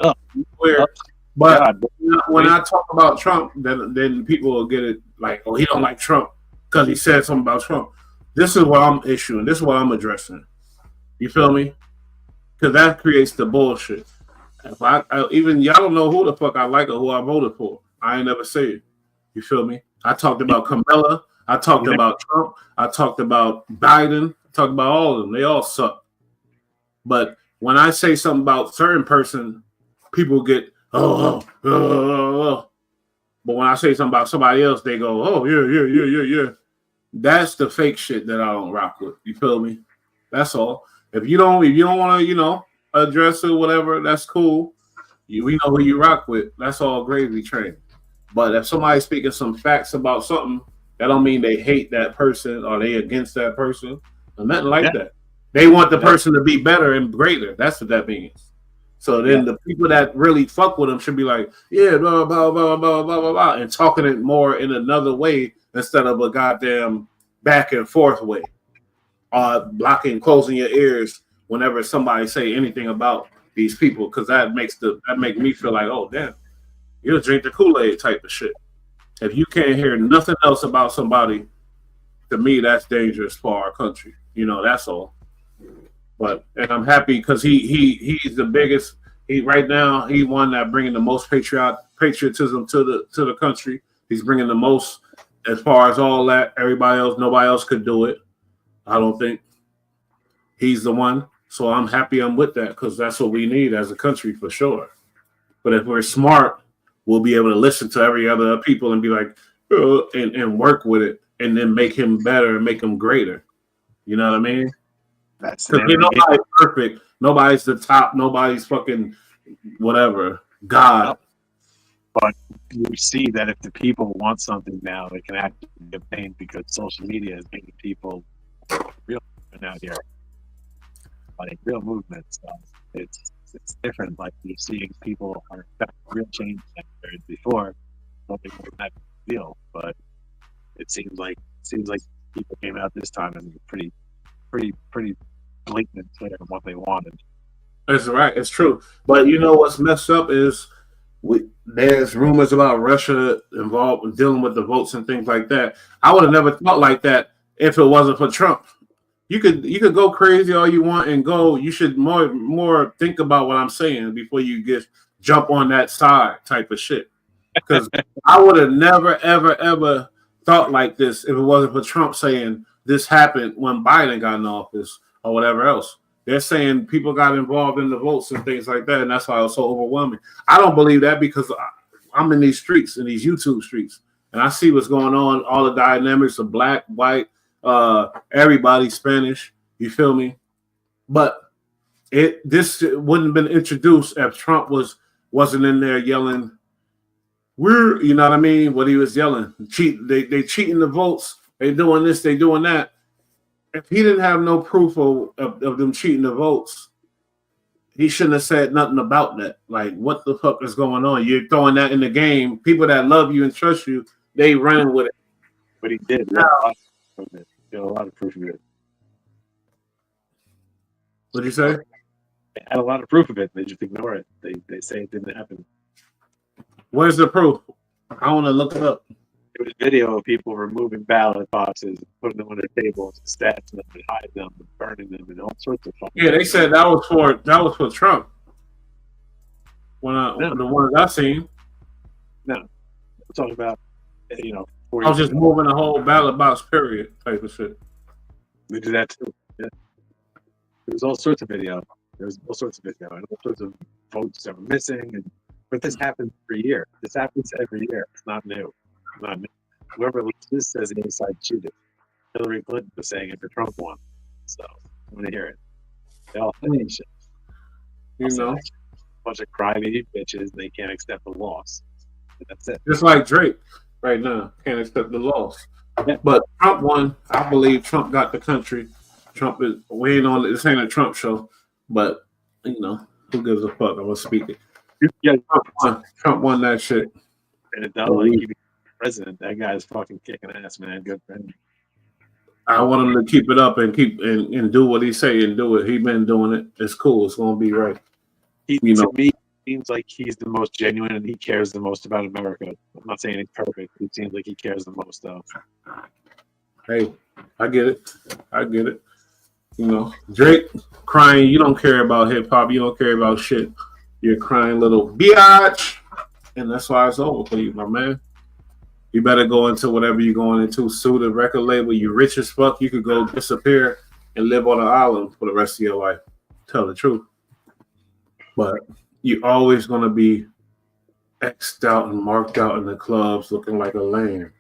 weird. But when I talk about Trump, then people will get it like, oh, he don't like Trump because he said something about Trump. This is what I'm issuing. This is what I'm addressing. You feel me? Because that creates the bullshit. If I even y'all don't know who the fuck I like or who I voted for. I ain't never say it. You feel me? I talked about Kamala. I talked about Trump. I talked about Biden. I talked about all of them. They all suck. But when I say something about certain person, people get oh. But when I say something about somebody else, they go, oh yeah. That's the fake shit that I don't rock with. You feel me? That's all. If you don't want to, address it, whatever, that's cool. We know who you rock with. That's all gravy train. But if somebody's speaking some facts about something, that don't mean they hate that person or they against that person or nothing like that. They want the person to be better and greater. That's what that means. So then the people that really fuck with them should be like, yeah, blah, blah, blah, blah, blah, blah, blah, and talking it more in another way instead of a goddamn back and forth way. Blocking, closing your ears whenever somebody say anything about these people, because that make me feel like, oh damn, you'll drink the Kool-Aid type of shit. If you can't hear nothing else about somebody, to me that's dangerous for our country. That's all. But and I'm happy because he's the biggest. He right now he one that bringing the most patriotism to the country. He's bringing the most as far as all that. Nobody else could do it. I don't think he's the one. So I'm happy I'm with that because that's what we need as a country for sure. But if we're smart, we'll be able to listen to every other people and be like, and work with it and then make him better and make him greater. You know what I mean? That's because nobody's perfect. Nobody's the top. Nobody's fucking whatever. God. But you see that if the people want something now, they can actually obtain because social media is making people real out here. Like real movement stuff. It's different. Like you're seeing people are expecting real change before. Nothing was that deal, but it seems like people came out this time and pretty blatant and clear on what they wanted. That's right. It's true. But you know what's messed up is there's rumors about Russia involved in dealing with the votes and things like that. I would have never thought like that if it wasn't for Trump. You could go crazy all you want and go. You should more think about what I'm saying before you jump on that side type of shit. Because I would have never ever thought like this if it wasn't for Trump saying this happened when Biden got in office or whatever else. They're saying people got involved in the votes and things like that, and that's why it was so overwhelming. I don't believe that because I'm in these streets, in these YouTube streets, and I see what's going on, all the dynamics of black, white, everybody, Spanish. You feel me? But this wouldn't have been introduced if Trump wasn't in there yelling, you know what I mean? What he was yelling, they cheating the votes, they doing this, they doing that. If he didn't have no proof of them cheating the votes, he shouldn't have said nothing about that. Like, what the fuck is going on? You're throwing that in the game. People that love you and trust you, they run with it. But he did. He had a lot of proof of it. What'd you say? They had a lot of proof of it. They just ignore it. They say it didn't happen. Where's the proof? I want to look it up. There was video of people removing ballot boxes, putting them on their tables, and stashing them, and hiding them, and burning them, and all sorts of fun. Yeah, they said that was for Trump. The ones I seen. No, I'm talking about I was just moving the whole ballot box period type of shit. They do that too. Yeah. There's all sorts of video. And all sorts of votes that were missing, but this happens every year. This happens every year. It's not new. Whoever this says the inside cheated. Hillary Clinton was saying it for Trump won. So I'm gonna hear it. They all say shit. A bunch of crybaby bitches. They can't accept the loss. And that's it. Just like Drake right now can't accept the loss. Yeah. But Trump won. I believe Trump got the country. Trump is weighing on it. This ain't a Trump show, but who gives a fuck? I'm gonna speak it. Yeah, Trump won that shit. And it doesn't like keep president. That guy's fucking kicking ass, man. Good friend. I want him to keep it up and and do what he say and do it. He been doing it. It's cool. It's gonna be right. To me, it seems like he's the most genuine and he cares the most about America. I'm not saying he's perfect. It seems like he cares the most, though. Hey, I get it. Drake crying. You don't care about hip hop. You don't care about shit. You're crying little biatch, and that's why it's over for you, my man. You better go into whatever you're going into. Sue the record label. You rich as fuck. You could go disappear and live on an island for the rest of your life. Tell the truth. But you're always going to be X'd out and marked out in the clubs looking like a lame.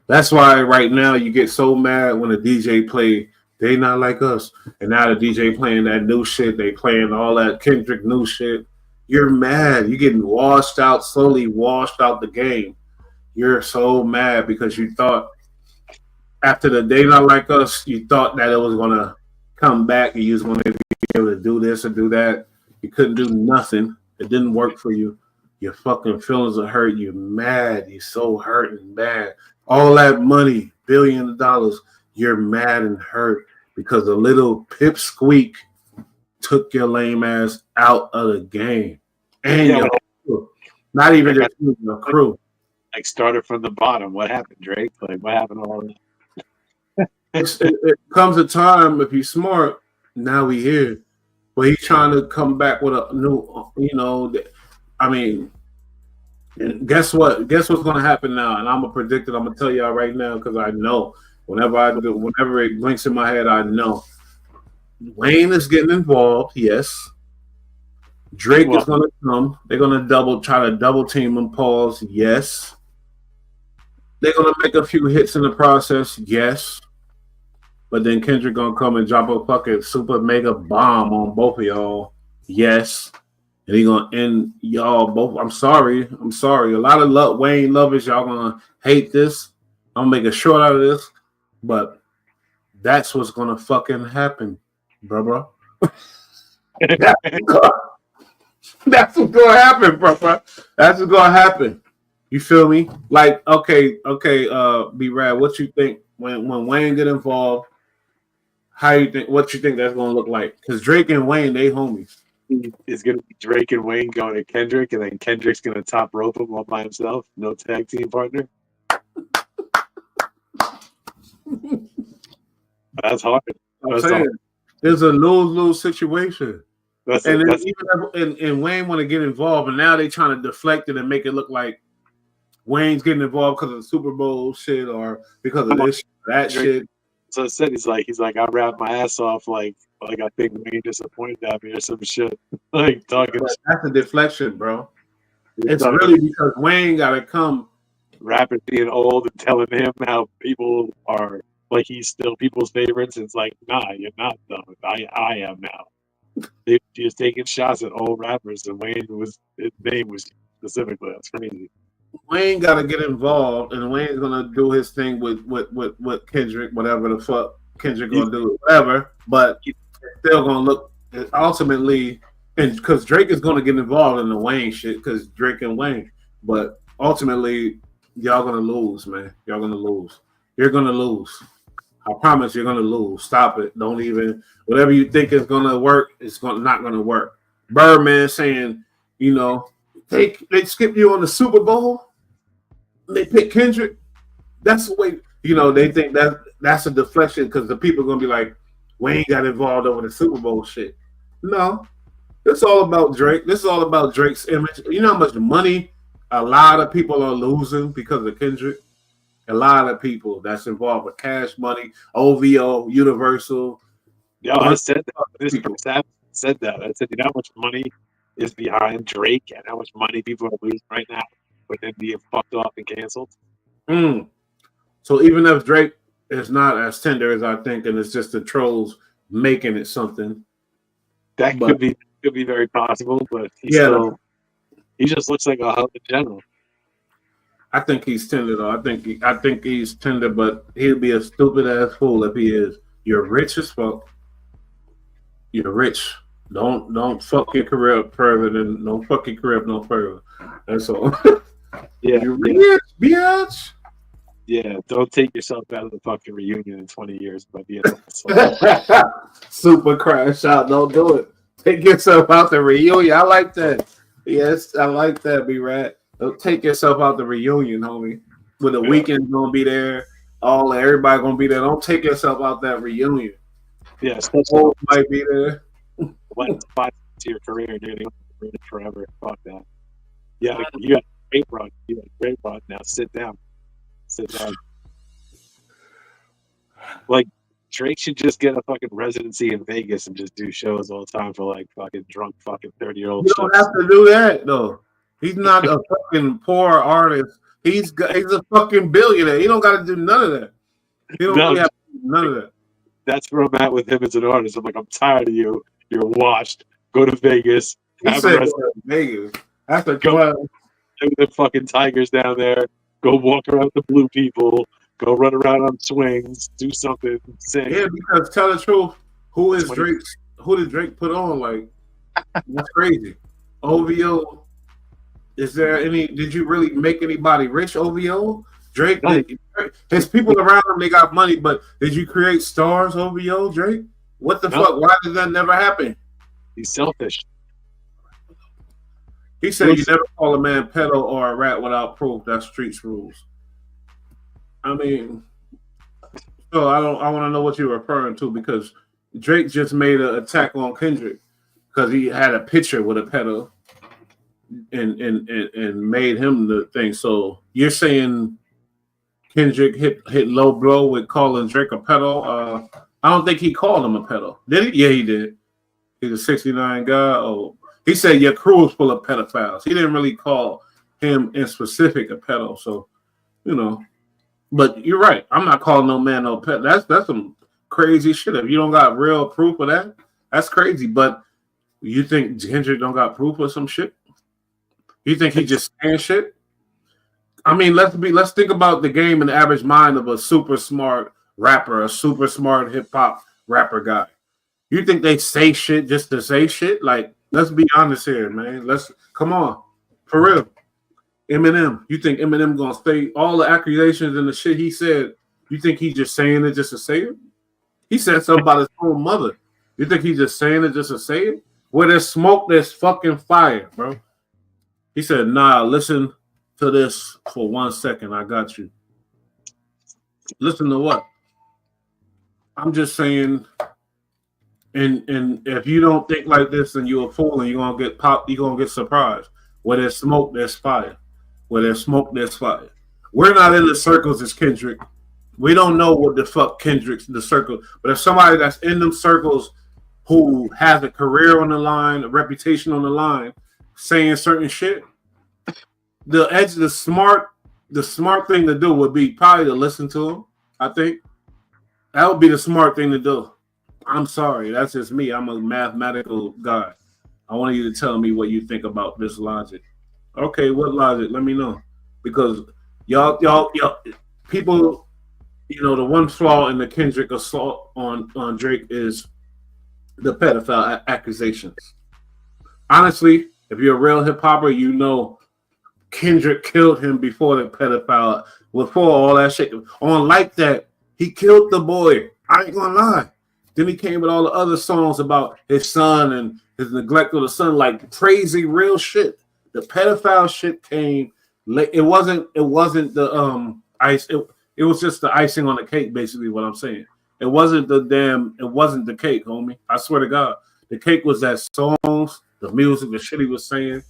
That's why right now you get so mad when a DJ play, they not like us. And now the DJ playing that new shit. They playing all that Kendrick new shit. You're mad. You're getting slowly washed out the game. You're so mad because you thought after the They Not Like Us, you thought that it was going to come back and you was going to be able to do this or do that. You couldn't do nothing. It didn't work for you. Your fucking feelings are hurt. You're mad. You're so hurt and mad. All that money, billions of dollars, you're mad and hurt because a little pipsqueak took your lame ass out of the game, and your crew. Not even your crew. Like started from the bottom. What happened, Drake? Like what happened to all that? It comes a time if he's smart. Now we here, but he's trying to come back with a new. I mean, guess what? Guess what's going to happen now? And I'm gonna predict it. I'm gonna tell y'all right now because I know. Whenever it blinks in my head, I know. Wayne is getting involved. Yes. Drake is going to come. They're going to try to double team him. Pause. Yes. They're going to make a few hits in the process. Yes. But then Kendrick going to come and drop a fucking super mega bomb on both of y'all. Yes. And he going to end y'all both. I'm sorry. A lot of Wayne lovers, y'all going to hate this. I'm going to make a short out of this. But that's what's going to fucking happen, bro. That's what's going to happen, bro. That's what's going to happen. You feel me? Like, okay, B-Rad, what you think when Wayne get involved? What you think that's going to look like? Because Drake and Wayne, they homies. It's going to be Drake and Wayne going to Kendrick, and then Kendrick's going to top rope him all by himself. No tag team partner. That's hard. There's a lose-lose situation. And Wayne want to get involved, and now they trying to deflect it and make it look like Wayne's getting involved because of the Super Bowl shit or because of this that shit. So I said he's like I rapped my ass off like I think Wayne disappointed at me or some shit. Like talking. That's a deflection, bro. It's really because Wayne got to come. Rapping being old and telling him how people are like he's still people's favorites. It's like, nah, you're not though. I am now. They're just taking shots at old rappers, and his name was specifically. That's crazy. Wayne got to get involved, and Wayne's gonna do his thing with Kendrick, whatever the fuck Kendrick gonna do, whatever. But it's still gonna look ultimately, and because Drake is gonna get involved in the Wayne shit, because Drake and Wayne. But ultimately, y'all gonna lose, man. Y'all gonna lose. You're gonna lose. I promise you're gonna lose. Stop it. Don't even whatever you think is gonna work, it's not gonna work. Birdman saying, they skip you on the Super Bowl. They pick Kendrick. That's the way, they think that's a deflection because the people are gonna be like, Wayne got involved over the Super Bowl shit. No, it's all about Drake. This is all about Drake's image. You know how much money a lot of people are losing because of Kendrick? A lot of people that's involved with cash money, OVO, Universal. Yeah, I said that. This person said that. I said, you know how much money is behind Drake and how much money people are losing right now with him being fucked off and canceled? So even if Drake is not as tender as I think, and it's just the trolls making it something. Could be very possible, but he just looks like a hub in general. I think he's tender though. I think he's tender, but he'll be a stupid ass fool if he is. You're rich as fuck. You're rich. Don't fuck your career up further than don't fuck your career up no further. That's all. Yeah. You're rich, bitch. Yeah, don't take yourself out of the fucking reunion in 20 years by being super crash out. Don't do it. Take yourself out the reunion. I like that. Yes, I like that, B-Rat. Don't take yourself out the reunion, homie. When the weekend's gonna be there, everybody gonna be there. Don't take yourself out that reunion. Yeah, especially might be there. When 5 to your career, dude, you're forever. Fuck that. Yeah, you got a great run. You got a great run. Now sit down. Like Drake should just get a fucking residency in Vegas and just do shows all the time for like fucking drunk fucking 30-year-old. You don't have to do that though. He's not a fucking poor artist. He's a fucking billionaire. He don't got to do none of that. He don't really have to do none of that. That's where I'm at with him as an artist. I'm like, I'm tired of you. You're washed. Go to Vegas. He said go to Vegas. After go the fucking Tigers down there. Go walk around with the blue people. Go run around on swings. Do something. Sing. Yeah, because tell the truth, who did Drake put on? Like, that's crazy. OVO. Is there any? Did you really make anybody rich? OVO, Drake. There's people around him. They got money, but did you create stars? OVO, Drake. What the fuck? Why did that never happen? He's selfish. He said you never call a man pedo or a rat without proof. That's streets rules. I mean, so I want to know what you're referring to because Drake just made an attack on Kendrick because he had a picture with a pedo and made him the thing. So you're saying Kendrick hit low blow with calling Drake a pedo? I don't think he called him a pedo. Did he? Yeah, he did. He's a 69 guy. Oh, he said your crew is full of pedophiles. He didn't really call him in specific a pedo. So, you know, but you're right. I'm not calling no man no pet. That's some crazy shit. If you don't got real proof of that, that's crazy. But you think Kendrick don't got proof of some shit? You think he just saying shit? I mean, let's think about the game and the average mind of a super smart rapper, a super smart hip hop rapper guy. You think they say shit just to say shit? Like, let's be honest here, man. Let's come on, for real. Eminem, you think Eminem gonna say all the accusations and the shit he said? You think he just saying it just to say it? He said something about his own mother. You think he's just saying it just to say it? Where there's smoke, there's fucking fire, bro. He said, "Nah, listen to this for 1 second. I got you." Listen to what? I'm just saying. And if you don't think like this, then you're a fool, and you're gonna get popped. You're gonna get surprised. Where there's smoke, there's fire. Where there's smoke, there's fire. We're not in the circles as Kendrick. We don't know what the fuck Kendrick's the circle. But if somebody that's in them circles who has a career on the line, a reputation on the line, saying certain shit, the smart thing to do would be probably to listen to him. I think that would be the smart thing to do. I'm sorry, that's just me. I'm a mathematical guy. I want you to tell me what you think about this logic. Okay, what logic? Let me know. Because y'all people, you know, the one flaw in the Kendrick assault on Drake is the pedophile accusations. Honestly, if you're a real hip hopper, you know Kendrick killed him before the pedophile, before all that shit. On Like That, he killed the boy. I ain't gonna lie. Then he came with all the other songs about his son and his neglect of the son, like crazy real shit. The pedophile shit came late. It wasn't the ice. It was just the icing on the cake, basically what I'm saying. It wasn't the cake, homie. I swear to God. The cake was that songs, the music, the shit he was saying.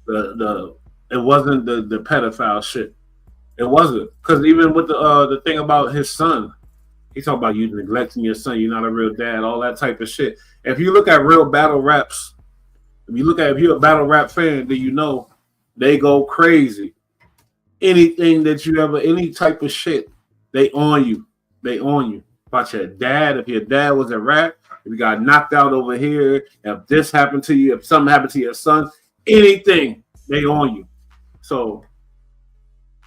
It wasn't the pedophile shit. It wasn't. Because even with the thing about his son, he talking about you neglecting your son, you're not a real dad, all that type of shit. If you look at real battle raps, if you're a battle rap fan, then you know they go crazy. Anything that any type of shit, they on you. They on you. About your dad, if your dad was a rap, if you got knocked out over here, if this happened to you, if something happened to your son, anything, they on you. So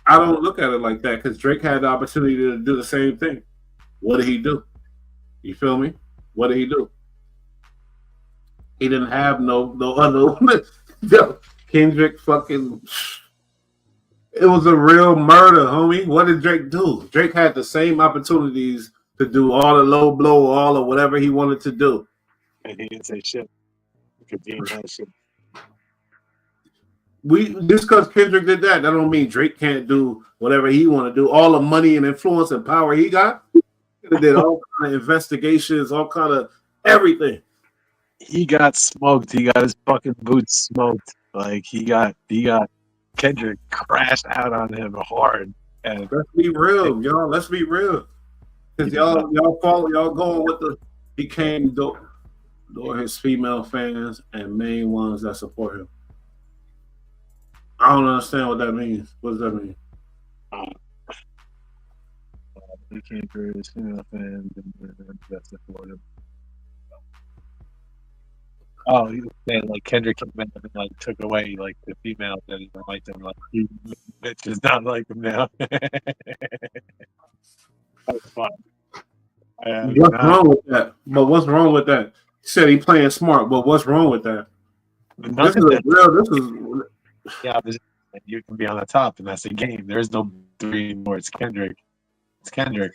I don't look at it like that because Drake had the opportunity to do the same thing. What did he do? You feel me? What did he do? He didn't have no other. Kendrick fucking. It was a real murder, homie. What did Drake do? Drake had the same opportunities to do all the low blow, all of whatever he wanted to do. And he didn't say shit. Because he didn't have shit. Just because Kendrick did that don't mean Drake can't do whatever he want to do. All the money and influence and power he got. He did all kind of investigations, all kind of everything. He got smoked. He got his fucking boots smoked. Like he got Kendrick crashed out on him hard. And let's be real, y'all. Let's be real. Because y'all going with he came door his female fans and main ones that support him. I don't understand what that means. What does that mean? He came through his female fans and that support him. Oh, you saying like Kendrick came in and like took away like the female that he liked him, like he does not like him now. That's fine. What's wrong with that? But what's wrong with that? He said he playing smart, but what's wrong with that? This is you can be on the top, and that's the game. There's no three anymore. It's Kendrick. It's Kendrick.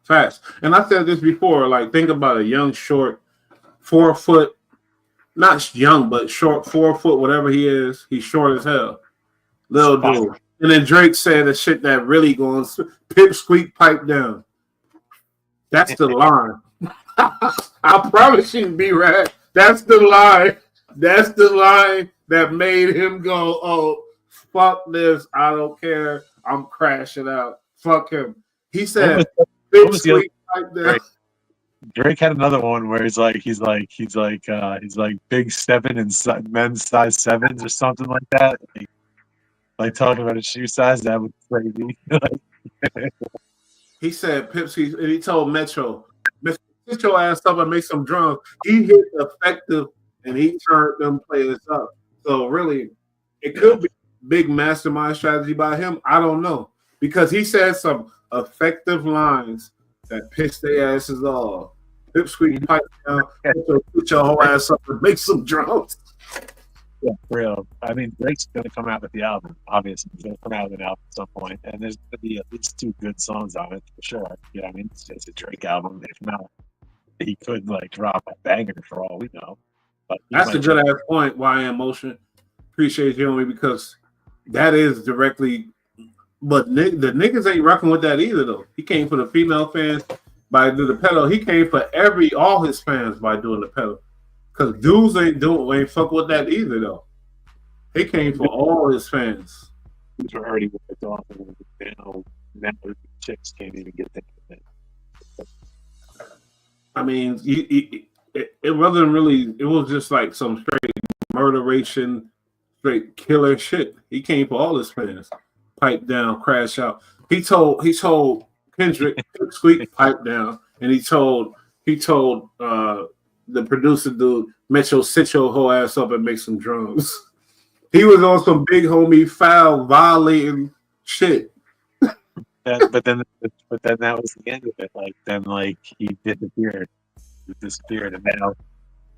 Fast. And I said this before. Like, think about a young, short, 4 foot, not young, but short, 4 foot, whatever he is. He's short as hell. Little dude. And then Drake said the shit that really going pip squeak pipe down. That's the line. I promise you, B-Rad. That's the line. That's the line that made him go, oh, fuck this. I don't care. I'm crashing out. Fuck him. He said, pip squeak pipe down. Drake had another one where he's like big 7 and men's size 7s or something like that. Like talking about his shoe size, that was crazy. He said Pipsy, and he told Metro, sit your ass up and make some drums. He hit effective and he turned them players up. So really, it could be big mastermind strategy by him. I don't know. Because he said some effective lines that pissed their asses off. Pipsqueak pipe down, put your whole ass up and make some drums. Yeah, for real. I mean, Drake's going to come out with the album. Obviously, he's going to come out with an album at some point, and there's going to be at least 2 good songs on it for sure. You know, I mean, it's a Drake album. If not, he could like drop a banger for all we know. But that's a good ass point. YM Motion, appreciate you on me because that is directly. But the niggas ain't rocking with that either though. He came for the female fans by doing the pedal. He came for all his fans by doing the pedal. Cause dudes ain't fuck with that either though. He came for all his fans. Dudes were already worked off, and now the chicks can't even get that. I mean, it wasn't really. It was just like some straight murderation, straight killer shit. He came for all his fans. Pipe down, crash out. He told Kendrick squeak pipe down, and he told the producer dude, Metro, sit your whole ass up and make some drums. He was on some big homie foul violating shit. But then that was the end of it. Like he disappeared, and now.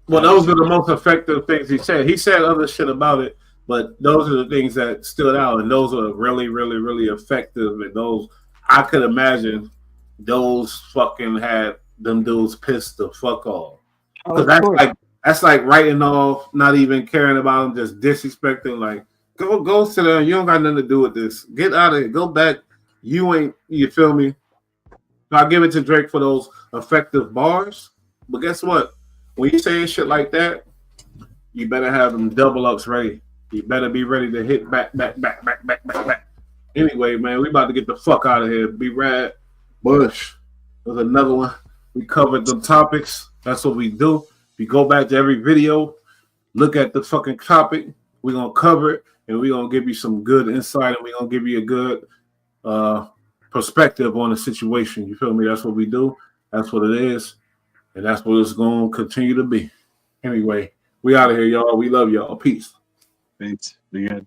Well, those are the most effective things he said. He said other shit about it, but those are the things that stood out, and those are really, really, really effective. And those I could imagine those fucking had them dudes pissed the fuck off. That's like writing off, not even caring about them, just disrespecting. Like, go sit down. You don't got nothing to do with this. Get out of here. Go back. You feel me? I'll give it to Drake for those effective bars. But guess what? When you say shit like that, you better have them double ups ready. You better be ready to hit back. Anyway, man, we about to get the fuck out of here. B-Rad, Bush. There's another one. We covered the topics. That's what we do. We go back to every video, look at the fucking topic. We're going to cover it, and we're going to give you some good insight, and we're going to give you a good perspective on the situation. You feel me? That's what we do. That's what it is. And that's what it's going to continue to be. Anyway, we out of here, y'all. We love y'all. Peace. Thanks. Be good.